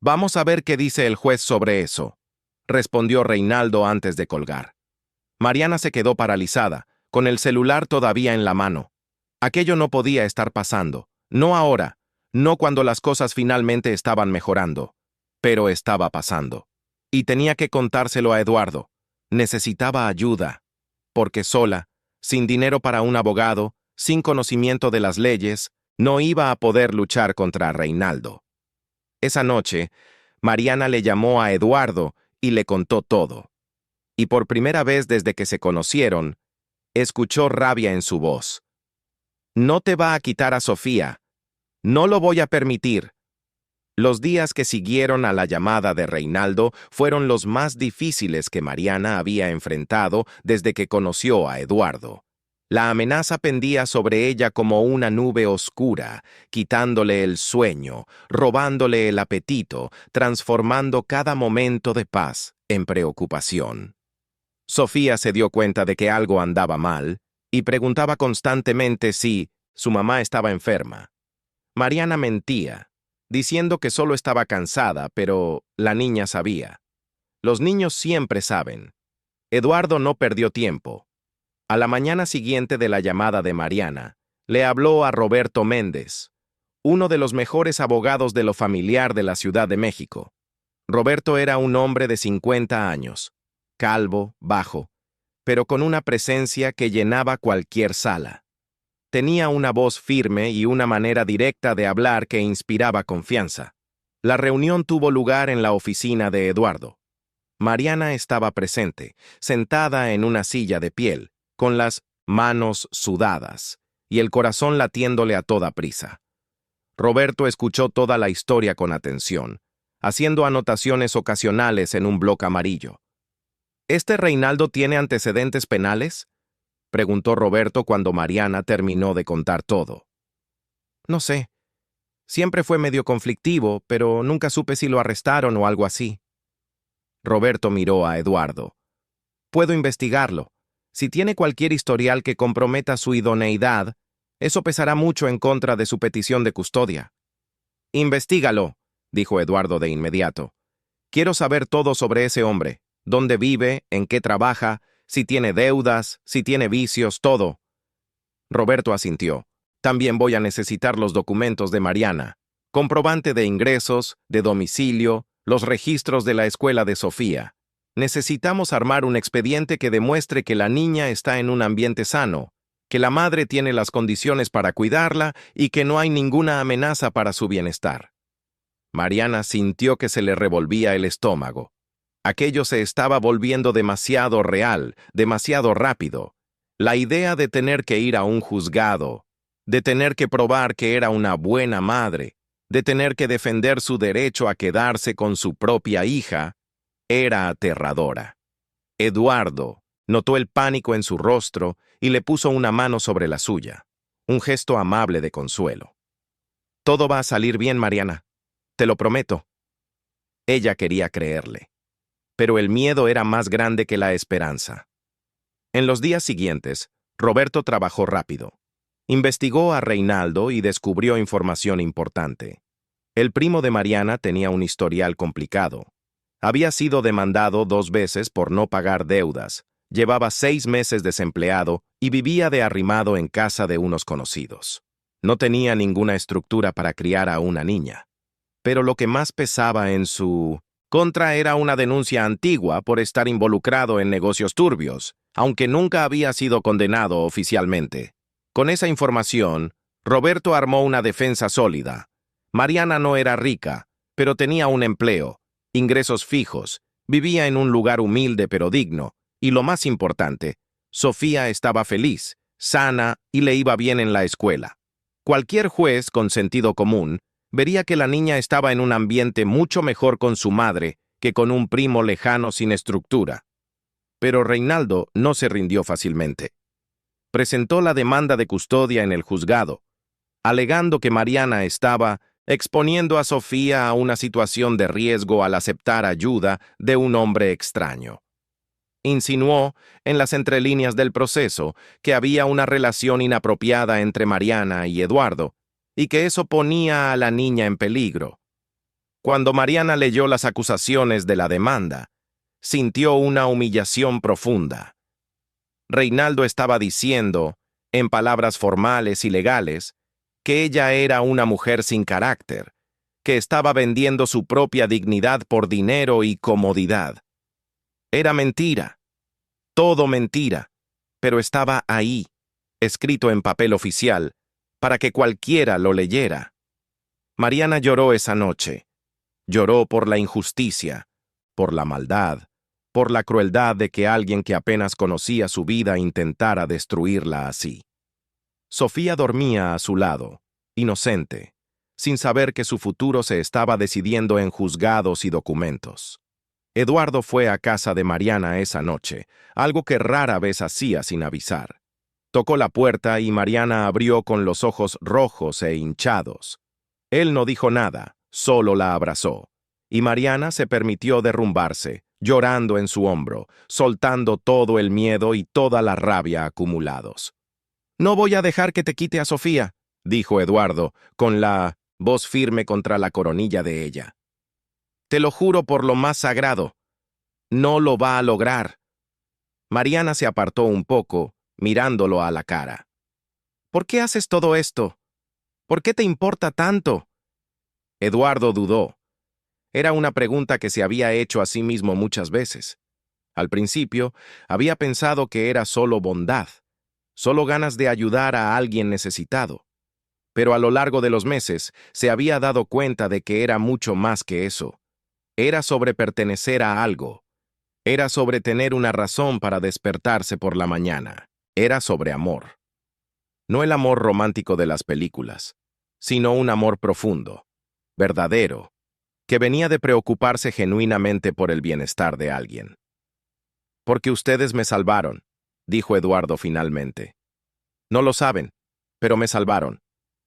«Vamos a ver qué dice el juez sobre eso», respondió Reinaldo antes de colgar. Mariana se quedó paralizada, con el celular todavía en la mano. Aquello no podía estar pasando, no ahora, no cuando las cosas finalmente estaban mejorando, pero estaba pasando. Y tenía que contárselo a Eduardo. Necesitaba ayuda, porque sola, sin dinero para un abogado, sin conocimiento de las leyes, no iba a poder luchar contra Reinaldo. Esa noche, Mariana le llamó a Eduardo y le contó todo. Y por primera vez desde que se conocieron, escuchó rabia en su voz. «No te va a quitar a Sofía. No lo voy a permitir». Los días que siguieron a la llamada de Reinaldo fueron los más difíciles que Mariana había enfrentado desde que conoció a Eduardo. La amenaza pendía sobre ella como una nube oscura, quitándole el sueño, robándole el apetito, transformando cada momento de paz en preocupación. Sofía se dio cuenta de que algo andaba mal y preguntaba constantemente si su mamá estaba enferma. Mariana mentía, diciendo que solo estaba cansada, pero la niña sabía. Los niños siempre saben. Eduardo no perdió tiempo. A la mañana siguiente de la llamada de Mariana, le habló a Roberto Méndez, uno de los mejores abogados de lo familiar de la Ciudad de México. Roberto era un hombre de 50 años, calvo, bajo, pero con una presencia que llenaba cualquier sala. Tenía una voz firme y una manera directa de hablar que inspiraba confianza. La reunión tuvo lugar en la oficina de Eduardo. Mariana estaba presente, sentada en una silla de piel, con las manos sudadas y el corazón latiéndole a toda prisa. Roberto escuchó toda la historia con atención, haciendo anotaciones ocasionales en un bloc amarillo. ¿Este Reinaldo tiene antecedentes penales?, preguntó Roberto cuando Mariana terminó de contar todo. No sé. Siempre fue medio conflictivo, pero nunca supe si lo arrestaron o algo así. Roberto miró a Eduardo. Puedo investigarlo. Si tiene cualquier historial que comprometa su idoneidad, eso pesará mucho en contra de su petición de custodia. Investígalo, dijo Eduardo de inmediato. Quiero saber todo sobre ese hombre, dónde vive, en qué trabaja, si tiene deudas, si tiene vicios, todo. Roberto asintió. También voy a necesitar los documentos de Mariana. comprobante de ingresos, de domicilio, los registros de la escuela de Sofía. Necesitamos armar un expediente que demuestre que la niña está en un ambiente sano, que la madre tiene las condiciones para cuidarla y que no hay ninguna amenaza para su bienestar. Mariana sintió que se le revolvía el estómago. Aquello se estaba volviendo demasiado real, demasiado rápido. La idea de tener que ir a un juzgado, de tener que probar que era una buena madre, de tener que defender su derecho a quedarse con su propia hija, era aterradora. Eduardo notó el pánico en su rostro y le puso una mano sobre la suya, un gesto amable de consuelo. Todo va a salir bien, Mariana. Te lo prometo. Ella quería creerle, pero el miedo era más grande que la esperanza. En los días siguientes, Roberto trabajó rápido. Investigó a Reinaldo y descubrió información importante. El primo de Mariana tenía un historial complicado. Había sido demandado 2 veces por no pagar deudas, llevaba 6 meses desempleado y vivía de arrimado en casa de unos conocidos. No tenía ninguna estructura para criar a una niña. Pero lo que más pesaba en su contra era una denuncia antigua por estar involucrado en negocios turbios, aunque nunca había sido condenado oficialmente. Con esa información, Roberto armó una defensa sólida. Mariana no era rica, pero tenía un empleo, ingresos fijos, vivía en un lugar humilde pero digno, y lo más importante, Sofía estaba feliz, sana y le iba bien en la escuela. Cualquier juez con sentido común vería que la niña estaba en un ambiente mucho mejor con su madre que con un primo lejano sin estructura. Pero Reinaldo no se rindió fácilmente. Presentó la demanda de custodia en el juzgado, alegando que Mariana estaba exponiendo a Sofía a una situación de riesgo al aceptar ayuda de un hombre extraño. Insinuó, en las entrelíneas del proceso, que había una relación inapropiada entre Mariana y Eduardo, y que eso ponía a la niña en peligro. Cuando Mariana leyó las acusaciones de la demanda, sintió una humillación profunda. Reinaldo estaba diciendo, en palabras formales y legales, que ella era una mujer sin carácter, que estaba vendiendo su propia dignidad por dinero y comodidad. Era mentira, todo mentira, pero estaba ahí, escrito en papel oficial, para que cualquiera lo leyera. Mariana lloró esa noche. Lloró por la injusticia, por la maldad, por la crueldad de que alguien que apenas conocía su vida intentara destruirla así. Sofía dormía a su lado, inocente, sin saber que su futuro se estaba decidiendo en juzgados y documentos. Eduardo fue a casa de Mariana esa noche, algo que rara vez hacía sin avisar. Tocó la puerta y Mariana abrió con los ojos rojos e hinchados. Él no dijo nada, solo la abrazó, y Mariana se permitió derrumbarse, llorando en su hombro, soltando todo el miedo y toda la rabia acumulados. «No voy a dejar que te quite a Sofía», dijo Eduardo, con la voz firme contra la coronilla de ella. «Te lo juro por lo más sagrado. No lo va a lograr». Mariana se apartó un poco, mirándolo a la cara. «¿Por qué haces todo esto? ¿Por qué te importa tanto?» Eduardo dudó. Era una pregunta que se había hecho a sí mismo muchas veces. Al principio, había pensado que era solo bondad, solo ganas de ayudar a alguien necesitado. Pero a lo largo de los meses, se había dado cuenta de que era mucho más que eso. Era sobre pertenecer a algo. Era sobre tener una razón para despertarse por la mañana. Era sobre amor. No el amor romántico de las películas, sino un amor profundo, verdadero, que venía de preocuparse genuinamente por el bienestar de alguien. «Porque ustedes me salvaron», dijo Eduardo finalmente. «No lo saben, pero me salvaron.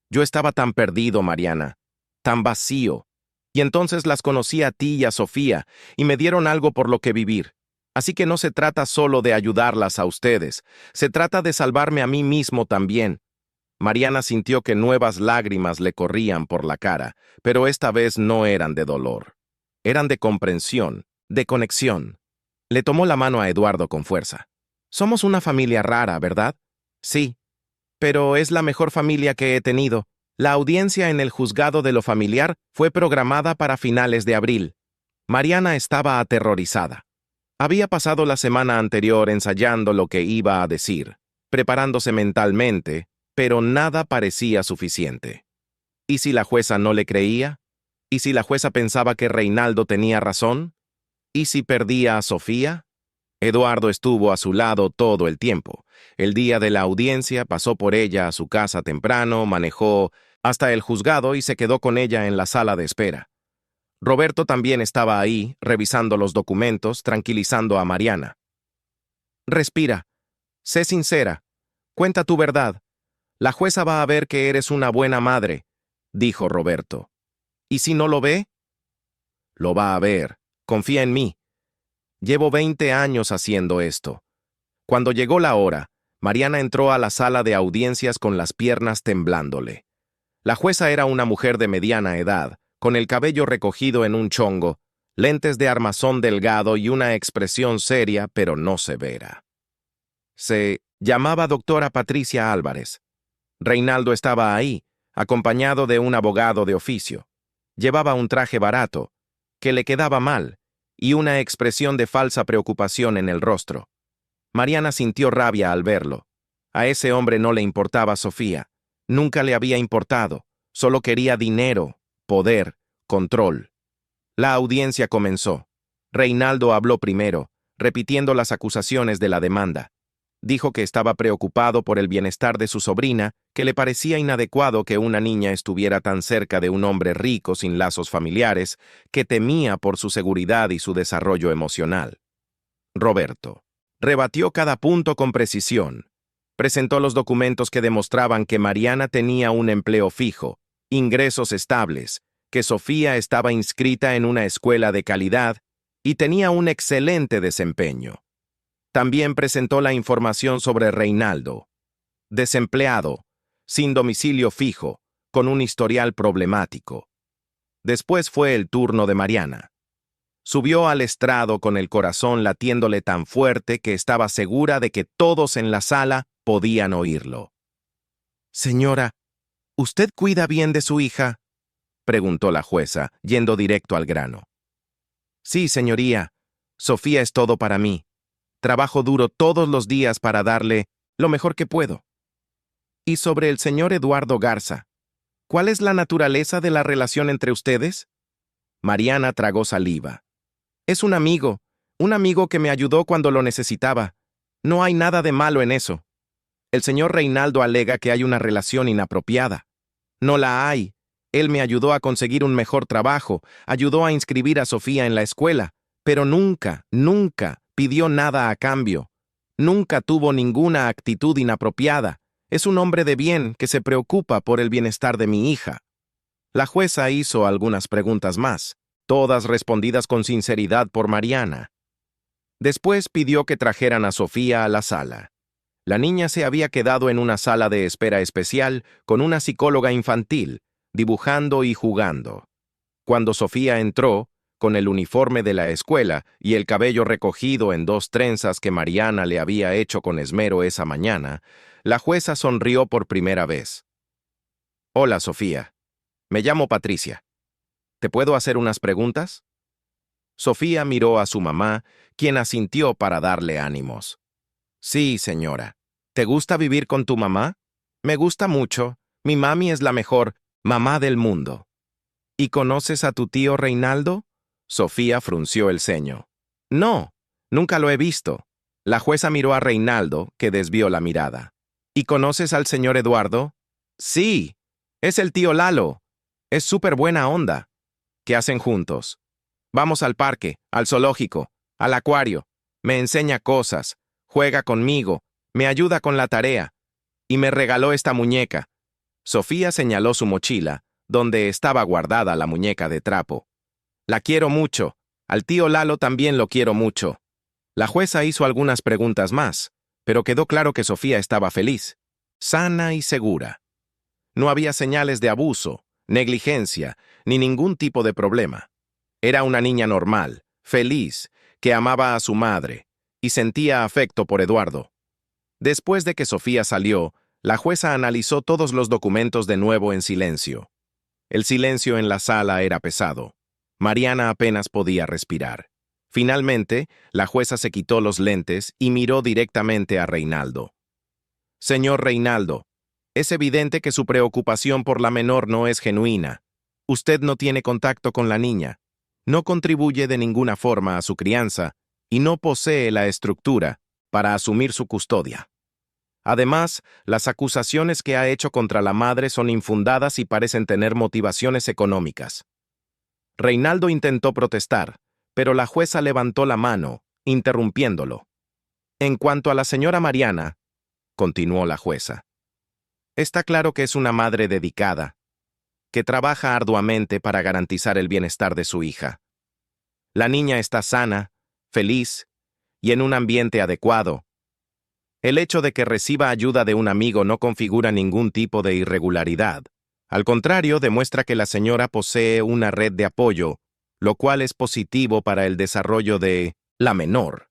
Yo estaba tan perdido, Mariana, tan vacío, y entonces las conocí a ti y a Sofía, y me dieron algo por lo que vivir. Así que no se trata solo de ayudarlas a ustedes, se trata de salvarme a mí mismo también». Mariana sintió que nuevas lágrimas le corrían por la cara, pero esta vez no eran de dolor. Eran de comprensión, de conexión. Le tomó la mano a Eduardo con fuerza. «Somos una familia rara, ¿verdad?» «Sí, pero es la mejor familia que he tenido, La audiencia en el juzgado de lo familiar fue programada para finales de abril. Mariana estaba aterrorizada. Había pasado la semana anterior ensayando lo que iba a decir, preparándose mentalmente, pero nada parecía suficiente. ¿Y si la jueza no le creía? ¿Y si la jueza pensaba que Reinaldo tenía razón? ¿Y si perdía a Sofía? Eduardo estuvo a su lado todo el tiempo. El día de la audiencia pasó por ella a su casa temprano, manejó hasta el juzgado y se quedó con ella en la sala de espera. Roberto también estaba ahí, revisando los documentos, tranquilizando a Mariana. Respira. Sé sincera. Cuenta tu verdad. La jueza va a ver que eres una buena madre, dijo Roberto. ¿Y si no lo ve? Lo va a ver. Confía en mí. Llevo 20 años haciendo esto. Cuando llegó la hora, Mariana entró a la sala de audiencias con las piernas temblándole. La jueza era una mujer de mediana edad, con el cabello recogido en un chongo, lentes de armazón delgado y una expresión seria pero no severa. Se llamaba doctora Patricia Álvarez. Reinaldo estaba ahí, acompañado de un abogado de oficio. Llevaba un traje barato, que le quedaba mal, y una expresión de falsa preocupación en el rostro. Mariana sintió rabia al verlo. A ese hombre no le importaba Sofía. Nunca le había importado. Solo quería dinero, poder, control. La audiencia comenzó. Reinaldo habló primero, repitiendo las acusaciones de la demanda. Dijo que estaba preocupado por el bienestar de su sobrina, que le parecía inadecuado que una niña estuviera tan cerca de un hombre rico sin lazos familiares, que temía por su seguridad y su desarrollo emocional. Roberto rebatió cada punto con precisión. Presentó los documentos que demostraban que Mariana tenía un empleo fijo, ingresos estables, que Sofía estaba inscrita en una escuela de calidad y tenía un excelente desempeño. También presentó la información sobre Reinaldo. Desempleado, sin domicilio fijo, con un historial problemático. Después fue el turno de Mariana. Subió al estrado con el corazón latiéndole tan fuerte que estaba segura de que todos en la sala podían oírlo. «Señora, ¿usted cuida bien de su hija?», preguntó la jueza, yendo directo al grano. «Sí, señoría. Sofía es todo para mí. Trabajo duro todos los días para darle lo mejor que puedo». «Y sobre el señor Eduardo Garza, ¿cuál es la naturaleza de la relación entre ustedes?». Mariana tragó saliva. «Es un amigo que me ayudó cuando lo necesitaba. No hay nada de malo en eso. El señor Reinaldo alega que hay una relación inapropiada. No la hay. Él me ayudó a conseguir un mejor trabajo, ayudó a inscribir a Sofía en la escuela, pero nunca pidió nada a cambio. Nunca tuvo ninguna actitud inapropiada. Es un hombre de bien que se preocupa por el bienestar de mi hija». La jueza hizo algunas preguntas más, todas respondidas con sinceridad por Mariana. Después pidió que trajeran a Sofía a la sala. La niña se había quedado en una sala de espera especial con una psicóloga infantil, dibujando y jugando. Cuando Sofía entró, con el uniforme de la escuela y el cabello recogido en 2 trenzas que Mariana le había hecho con esmero esa mañana, la jueza sonrió por primera vez. «Hola, Sofía. Me llamo Patricia. ¿Te puedo hacer unas preguntas?». Sofía miró a su mamá, quien asintió para darle ánimos. «Sí, señora. ¿Te gusta vivir con tu mamá?». «Me gusta mucho. Mi mami es la mejor mamá del mundo». «¿Y conoces a tu tío Reinaldo?». Sofía frunció el ceño. «No, nunca lo he visto». La jueza miró a Reinaldo, que desvió la mirada. «¿Y conoces al señor Eduardo?». «Sí, es el tío Lalo. Es súper buena onda». «¿Qué hacen juntos?». «Vamos al parque, al zoológico, al acuario. Me enseña cosas, juega conmigo, me ayuda con la tarea. Y me regaló esta muñeca». Sofía señaló su mochila, donde estaba guardada la muñeca de trapo. «La quiero mucho. Al tío Lalo también lo quiero mucho». La jueza hizo algunas preguntas más, pero quedó claro que Sofía estaba feliz, sana y segura. No había señales de abuso, negligencia, ni ningún tipo de problema. Era una niña normal, feliz, que amaba a su madre y sentía afecto por Eduardo. Después de que Sofía salió, La jueza analizó todos los documentos de nuevo en silencio. El silencio en la sala era pesado. Mariana apenas podía respirar. Finalmente, la jueza se quitó los lentes y miró directamente a Reinaldo. Señor Reinaldo, es evidente que su preocupación por la menor no es genuina. Usted no tiene contacto con la niña, no contribuye de ninguna forma a su crianza y no posee la estructura para asumir su custodia. Además, las acusaciones que ha hecho contra la madre son infundadas y parecen tener motivaciones económicas. Reinaldo intentó protestar, pero la jueza levantó la mano, interrumpiéndolo. En cuanto a la señora Mariana, continuó la jueza, está claro que es una madre dedicada, que trabaja arduamente para garantizar el bienestar de su hija. La niña está sana, feliz y en un ambiente adecuado. El hecho de que reciba ayuda de un amigo no configura ningún tipo de irregularidad. Al contrario, demuestra que la señora posee una red de apoyo, lo cual es positivo para el desarrollo de la menor.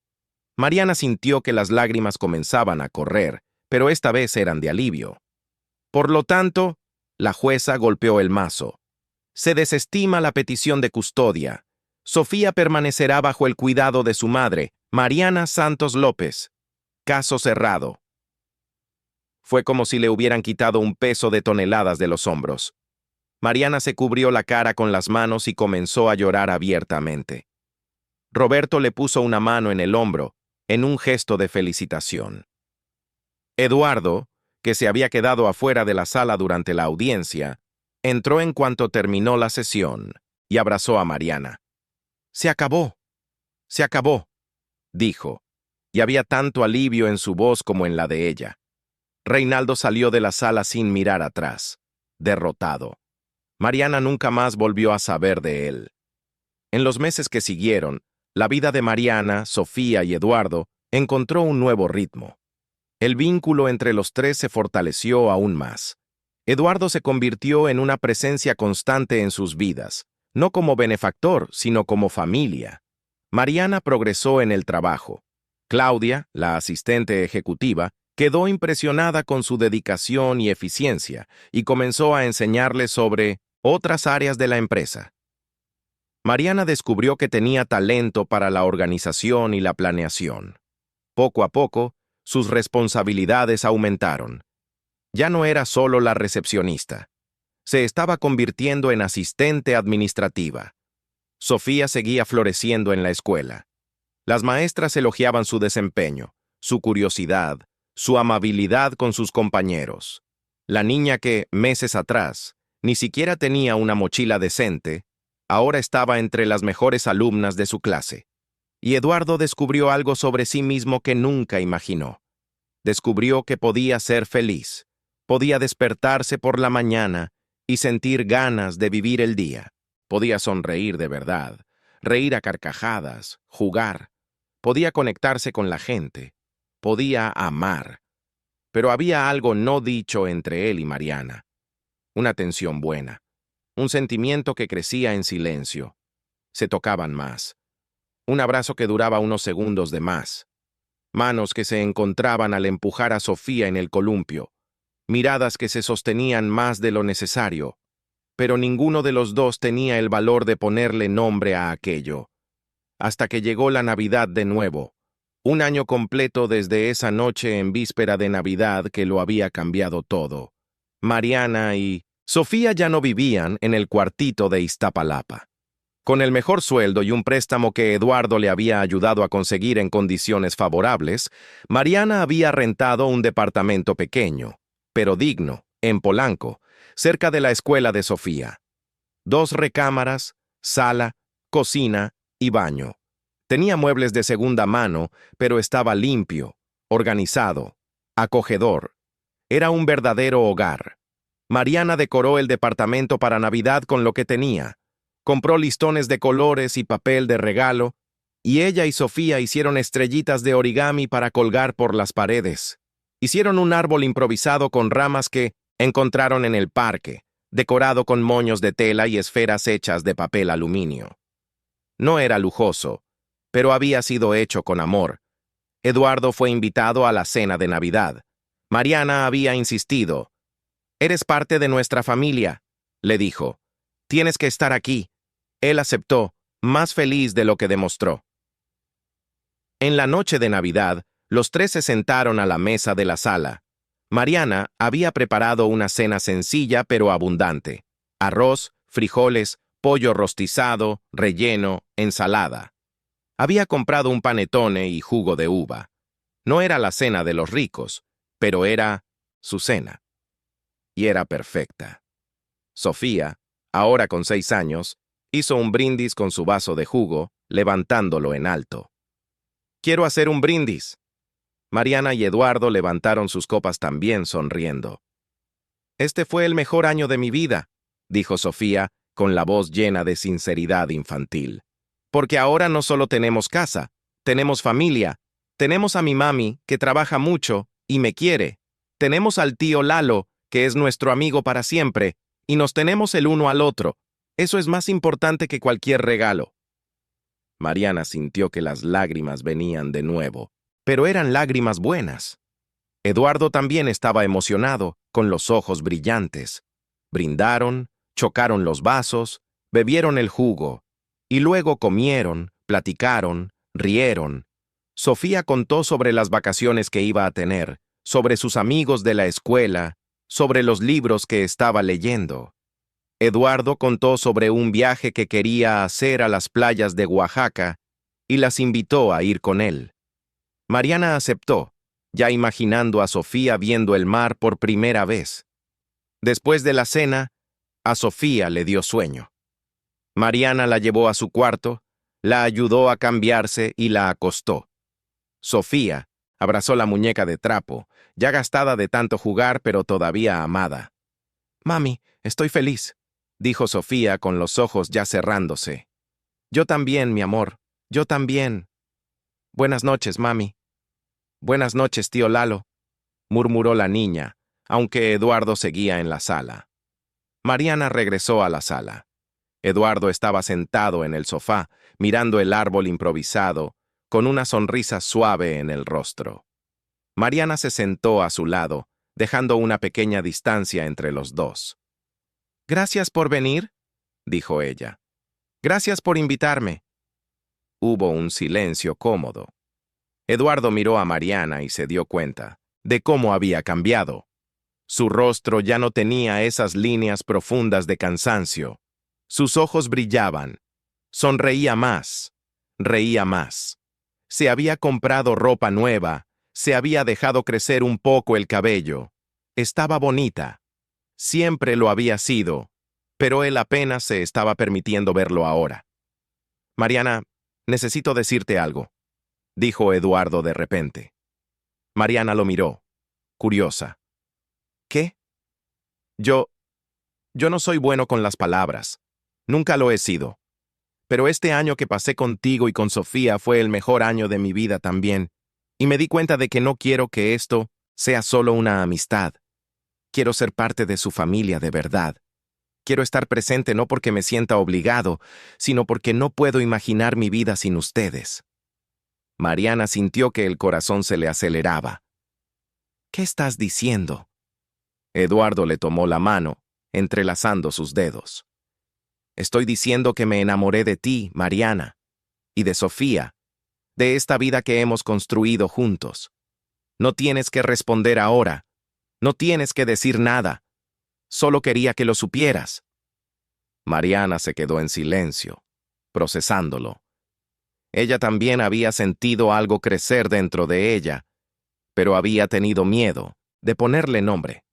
Mariana sintió que las lágrimas comenzaban a correr, pero esta vez eran de alivio. Por lo tanto, la jueza golpeó el mazo. Se desestima la petición de custodia. Sofía permanecerá bajo el cuidado de su madre, Mariana Santos López. Caso cerrado. Fue como si le hubieran quitado un peso de toneladas de los hombros. Mariana se cubrió la cara con las manos y comenzó a llorar abiertamente. Roberto le puso una mano en el hombro, en un gesto de felicitación. Eduardo, que se había quedado afuera de la sala durante la audiencia, entró en cuanto terminó la sesión y abrazó a Mariana. Se acabó, dijo, y había tanto alivio en su voz como en la de ella. Reinaldo salió de la sala sin mirar atrás, derrotado. Mariana nunca más volvió a saber de él. En los meses que siguieron, la vida de Mariana, Sofía y Eduardo encontró un nuevo ritmo. El vínculo entre los tres se fortaleció aún más. Eduardo se convirtió en una presencia constante en sus vidas, no como benefactor, sino como familia. Mariana progresó en el trabajo. Claudia, la asistente ejecutiva, quedó impresionada con su dedicación y eficiencia y comenzó a enseñarle sobre otras áreas de la empresa. Mariana descubrió que tenía talento para la organización y la planeación. Poco a poco, sus responsabilidades aumentaron. Ya no era solo la recepcionista. Se estaba convirtiendo en asistente administrativa. Sofía seguía floreciendo en la escuela. Las maestras elogiaban su desempeño, su curiosidad, su amabilidad con sus compañeros. La niña que, meses atrás, ni siquiera tenía una mochila decente, ahora estaba entre las mejores alumnas de su clase. Y Eduardo descubrió algo sobre sí mismo que nunca imaginó. Descubrió que podía ser feliz, podía despertarse por la mañana y sentir ganas de vivir el día. Podía sonreír de verdad, reír a carcajadas, jugar. Podía conectarse con la gente, podía amar. Pero había algo no dicho entre él y Mariana. Una tensión buena, un sentimiento que crecía en silencio. Se tocaban más. Un abrazo que duraba unos segundos de más. Manos que se encontraban al empujar a Sofía en el columpio. Miradas que se sostenían más de lo necesario. Pero ninguno de los dos tenía el valor de ponerle nombre a aquello. Hasta que llegó la Navidad de nuevo. Un año completo desde esa noche en víspera de Navidad que lo había cambiado todo. Mariana y Sofía ya no vivían en el cuartito de Iztapalapa. Con el mejor sueldo y un préstamo que Eduardo le había ayudado a conseguir en condiciones favorables, Mariana había rentado un departamento pequeño, pero digno, en Polanco, cerca de la escuela de Sofía. 2 recámaras, sala, cocina y baño. Tenía muebles de segunda mano, pero estaba limpio, organizado, acogedor. Era un verdadero hogar. Mariana decoró el departamento para Navidad con lo que tenía. Compró listones de colores y papel de regalo, y ella y Sofía hicieron estrellitas de origami para colgar por las paredes. Hicieron un árbol improvisado con ramas que encontraron en el parque, decorado con moños de tela y esferas hechas de papel aluminio. No era lujoso, pero había sido hecho con amor. Eduardo fue invitado a la cena de Navidad. Mariana había insistido. «Eres parte de nuestra familia», le dijo. «Tienes que estar aquí». Él aceptó, más feliz de lo que demostró. En la noche de Navidad, los tres se sentaron a la mesa de la sala. Mariana había preparado una cena sencilla pero abundante. Arroz, frijoles, pollo rostizado, relleno, ensalada. Había comprado un panetone y jugo de uva. No era la cena de los ricos, pero era su cena. Y era perfecta. Sofía, ahora con 6 años, hizo un brindis con su vaso de jugo, levantándolo en alto. «Quiero hacer un brindis». Mariana y Eduardo levantaron sus copas también sonriendo. «Este fue el mejor año de mi vida», dijo Sofía, con la voz llena de sinceridad infantil. «Porque ahora no solo tenemos casa, tenemos familia, tenemos a mi mami, que trabaja mucho y me quiere, tenemos al tío Lalo, que es nuestro amigo para siempre, y nos tenemos el uno al otro. Eso es más importante que cualquier regalo». Mariana sintió que las lágrimas venían de nuevo, pero eran lágrimas buenas. Eduardo también estaba emocionado, con los ojos brillantes. Brindaron, chocaron los vasos, bebieron el jugo, y luego comieron, platicaron, rieron. Sofía contó sobre las vacaciones que iba a tener, sobre sus amigos de la escuela, sobre los libros que estaba leyendo. Eduardo contó sobre un viaje que quería hacer a las playas de Oaxaca y las invitó a ir con él. Mariana aceptó, ya imaginando a Sofía viendo el mar por primera vez. Después de la cena, a Sofía le dio sueño. Mariana la llevó a su cuarto, la ayudó a cambiarse y la acostó. Sofía abrazó la muñeca de trapo, ya gastada de tanto jugar pero todavía amada. «Mami, estoy feliz», dijo Sofía con los ojos ya cerrándose. «Yo también, mi amor, yo también». «Buenas noches, mami». «Buenas noches, tío Lalo», murmuró la niña, aunque Eduardo seguía en la sala. Mariana regresó a la sala. Eduardo estaba sentado en el sofá, mirando el árbol improvisado, con una sonrisa suave en el rostro. Mariana se sentó a su lado, dejando una pequeña distancia entre los dos. «Gracias por venir», dijo ella. «Gracias por invitarme». Hubo un silencio cómodo. Eduardo miró a Mariana y se dio cuenta de cómo había cambiado. Su rostro ya no tenía esas líneas profundas de cansancio. Sus ojos brillaban. Sonreía más. Reía más. Se había comprado ropa nueva. Se había dejado crecer un poco el cabello. Estaba bonita. Siempre lo había sido, pero él apenas se estaba permitiendo verlo ahora. «Mariana, necesito decirte algo», dijo Eduardo de repente. Mariana lo miró, curiosa. «¿Qué?» Yo no soy bueno con las palabras. Nunca lo he sido. Pero este año que pasé contigo y con Sofía fue el mejor año de mi vida también, y me di cuenta de que no quiero que esto sea solo una amistad. Quiero ser parte de su familia de verdad. Quiero estar presente no porque me sienta obligado, sino porque no puedo imaginar mi vida sin ustedes». Mariana sintió que el corazón se le aceleraba. «¿Qué estás diciendo?» Eduardo le tomó la mano, entrelazando sus dedos. «Estoy diciendo que me enamoré de ti, Mariana, y de Sofía, de esta vida que hemos construido juntos. No tienes que responder ahora. No tienes que decir nada. Solo quería que lo supieras». Mariana se quedó en silencio, procesándolo. Ella también había sentido algo crecer dentro de ella, pero había tenido miedo de ponerle nombre.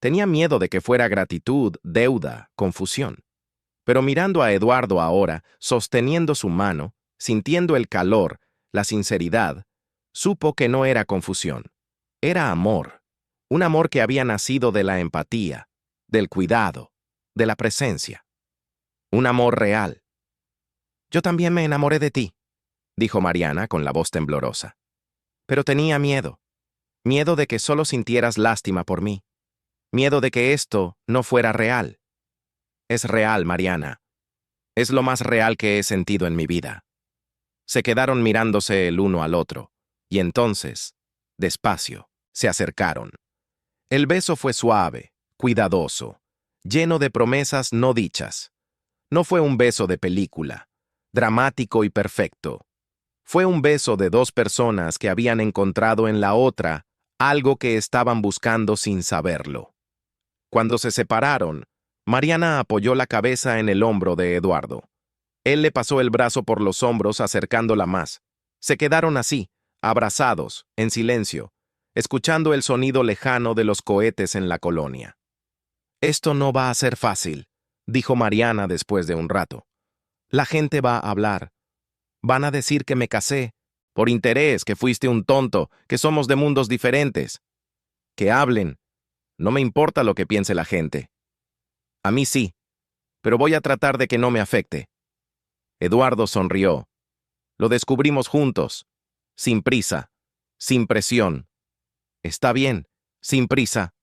Tenía miedo de que fuera gratitud, deuda, confusión. Pero mirando a Eduardo ahora, sosteniendo su mano, sintiendo el calor, la sinceridad, supo que no era confusión. Era amor. Un amor que había nacido de la empatía, del cuidado, de la presencia. Un amor real. «Yo también me enamoré de ti», dijo Mariana con la voz temblorosa. «Pero tenía miedo. Miedo de que solo sintieras lástima por mí. Miedo de que esto no fuera real. Es real, Mariana. Es lo más real que he sentido en mi vida». Se quedaron mirándose el uno al otro, y entonces, despacio, se acercaron. El beso fue suave, cuidadoso, lleno de promesas no dichas. No fue un beso de película, dramático y perfecto. Fue un beso de dos personas que habían encontrado en la otra algo que estaban buscando sin saberlo. Cuando se separaron, Mariana apoyó la cabeza en el hombro de Eduardo. Él le pasó el brazo por los hombros acercándola más. Se quedaron así, abrazados, en silencio, escuchando el sonido lejano de los cohetes en la colonia. «Esto no va a ser fácil», dijo Mariana después de un rato. «La gente va a hablar. Van a decir que me casé, por interés, que fuiste un tonto, que somos de mundos diferentes. Que hablen. No me importa lo que piense la gente. A mí sí, pero voy a tratar de que no me afecte». Eduardo sonrió. «Lo descubrimos juntos, sin prisa, sin presión. Está bien, sin prisa».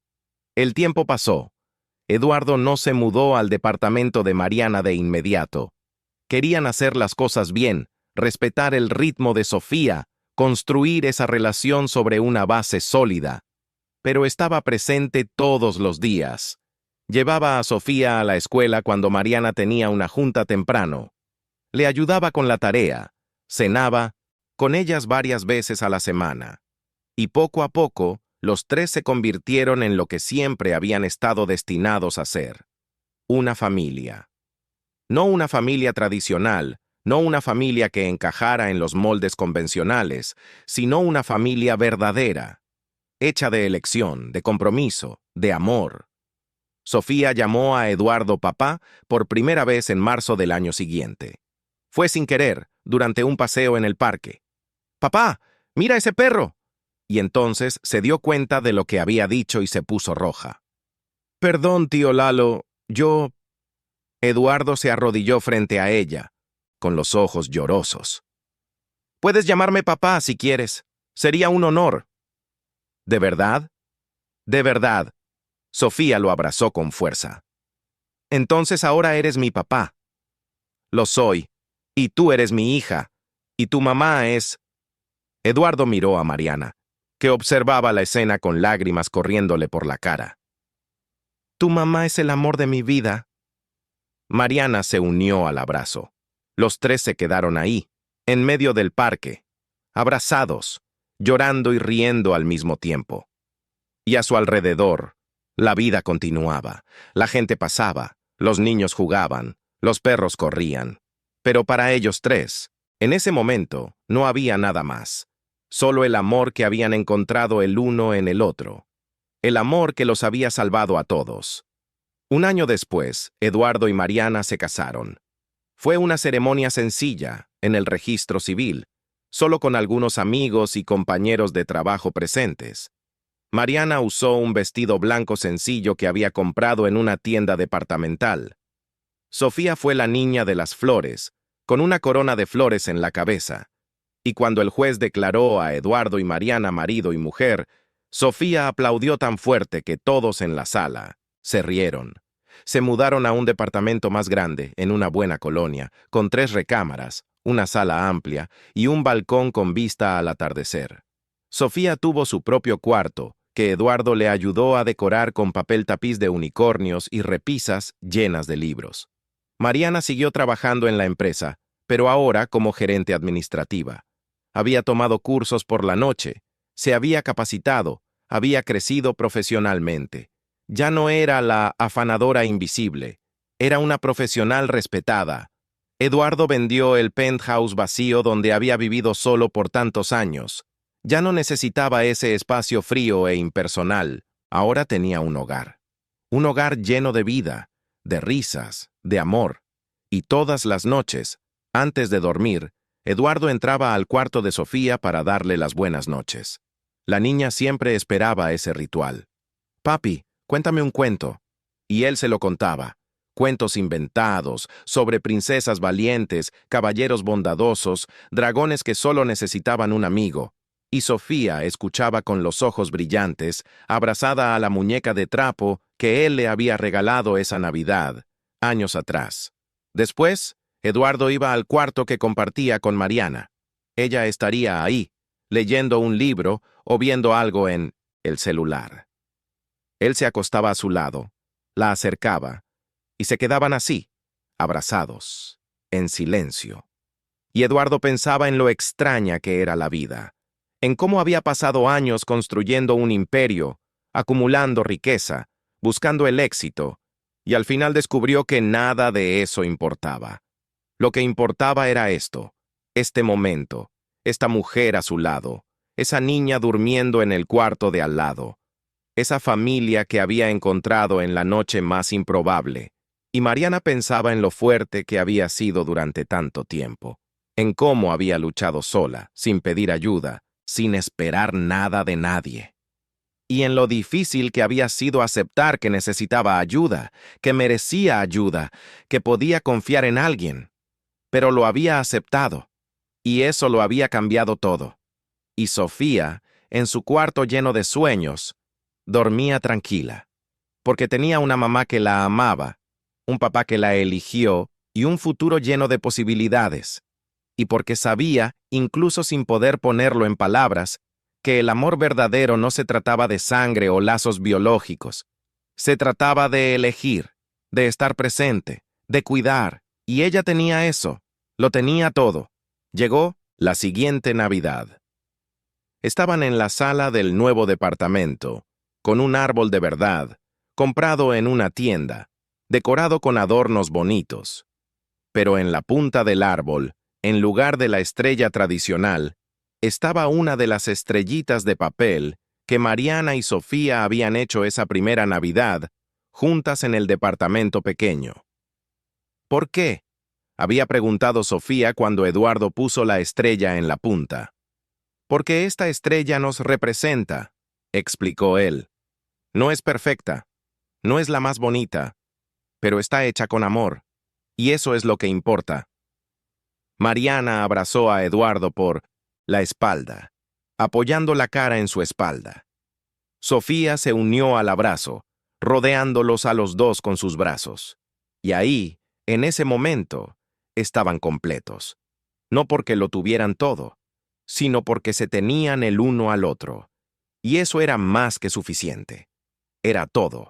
El tiempo pasó. Eduardo no se mudó al departamento de Mariana de inmediato. Querían hacer las cosas bien, respetar el ritmo de Sofía, construir esa relación sobre una base sólida. Pero estaba presente todos los días. Llevaba a Sofía a la escuela cuando Mariana tenía una junta temprano. Le ayudaba con la tarea, cenaba, con ellas varias veces a la semana. Y poco a poco, los tres se convirtieron en lo que siempre habían estado destinados a ser: una familia. No una familia tradicional, no una familia que encajara en los moldes convencionales, sino una familia verdadera, hecha de elección, de compromiso, de amor. Sofía llamó a Eduardo papá por primera vez en marzo del año siguiente. Fue sin querer, durante un paseo en el parque. «¡Papá, mira ese perro!» Y entonces se dio cuenta de lo que había dicho y se puso roja. «Perdón, tío Lalo, yo...» Eduardo se arrodilló frente a ella, con los ojos llorosos. «Puedes llamarme papá si quieres. Sería un honor». «¿De verdad?» «De verdad». Sofía lo abrazó con fuerza. «Entonces ahora eres mi papá». «Lo soy. Y tú eres mi hija. Y tu mamá es...» Eduardo miró a Mariana, que observaba la escena con lágrimas corriéndole por la cara. «Tu mamá es el amor de mi vida». Mariana se unió al abrazo. Los tres se quedaron ahí, en medio del parque, abrazados, llorando y riendo al mismo tiempo. Y a su alrededor, la vida continuaba. La gente pasaba, los niños jugaban, los perros corrían. Pero para ellos tres, en ese momento, no había nada más. Solo el amor que habían encontrado el uno en el otro. El amor que los había salvado a todos. Un año después, Eduardo y Mariana se casaron. Fue una ceremonia sencilla, en el registro civil, solo con algunos amigos y compañeros de trabajo presentes. Mariana usó un vestido blanco sencillo que había comprado en una tienda departamental. Sofía fue la niña de las flores, con una corona de flores en la cabeza. Y cuando el juez declaró a Eduardo y Mariana marido y mujer, Sofía aplaudió tan fuerte que todos en la sala se rieron. Se mudaron a un departamento más grande, en una buena colonia, con 3 recámaras, una sala amplia y un balcón con vista al atardecer. Sofía tuvo su propio cuarto, que Eduardo le ayudó a decorar con papel tapiz de unicornios y repisas llenas de libros. Mariana siguió trabajando en la empresa, pero ahora como gerente administrativa. Había tomado cursos por la noche, se había capacitado, había crecido profesionalmente. Ya no era la afanadora invisible, era una profesional respetada. Eduardo vendió el penthouse vacío donde había vivido solo por tantos años. Ya no necesitaba ese espacio frío e impersonal. Ahora tenía un hogar. Un hogar lleno de vida, de risas, de amor. Y todas las noches, antes de dormir, Eduardo entraba al cuarto de Sofía para darle las buenas noches. La niña siempre esperaba ese ritual. «Papi, cuéntame un cuento». Y él se lo contaba. Cuentos inventados, sobre princesas valientes, caballeros bondadosos, dragones que solo necesitaban un amigo. Y Sofía escuchaba con los ojos brillantes, abrazada a la muñeca de trapo que él le había regalado esa Navidad, años atrás. Después, Eduardo iba al cuarto que compartía con Mariana. Ella estaría ahí, leyendo un libro o viendo algo en el celular. Él se acostaba a su lado, la acercaba, y se quedaban así, abrazados, en silencio. Y Eduardo pensaba en lo extraña que era la vida, en cómo había pasado años construyendo un imperio, acumulando riqueza, buscando el éxito, y al final descubrió que nada de eso importaba. Lo que importaba era esto, este momento, esta mujer a su lado, esa niña durmiendo en el cuarto de al lado, esa familia que había encontrado en la noche más improbable. Y Mariana pensaba en lo fuerte que había sido durante tanto tiempo, en cómo había luchado sola, sin pedir ayuda, sin esperar nada de nadie. Y en lo difícil que había sido aceptar que necesitaba ayuda, que merecía ayuda, que podía confiar en alguien. Pero lo había aceptado, y eso lo había cambiado todo. Y Sofía, en su cuarto lleno de sueños, dormía tranquila, porque tenía una mamá que la amaba, un papá que la eligió y un futuro lleno de posibilidades, y porque sabía, incluso sin poder ponerlo en palabras, que el amor verdadero no se trataba de sangre o lazos biológicos, se trataba de elegir, de estar presente, de cuidar, y ella tenía eso, lo tenía todo. Llegó la siguiente Navidad. Estaban en la sala del nuevo departamento, con un árbol de verdad, comprado en una tienda, decorado con adornos bonitos. Pero en la punta del árbol, en lugar de la estrella tradicional, estaba una de las estrellitas de papel que Mariana y Sofía habían hecho esa primera Navidad, juntas en el departamento pequeño. ¿Por qué?, había preguntado Sofía cuando Eduardo puso la estrella en la punta. Porque esta estrella nos representa, explicó él. No es perfecta, no es la más bonita, pero está hecha con amor, y eso es lo que importa. Mariana abrazó a Eduardo por la espalda, apoyando la cara en su espalda. Sofía se unió al abrazo, rodeándolos a los dos con sus brazos. Y ahí, en ese momento, estaban completos. No porque lo tuvieran todo, sino porque se tenían el uno al otro. Y eso era más que suficiente. Era todo.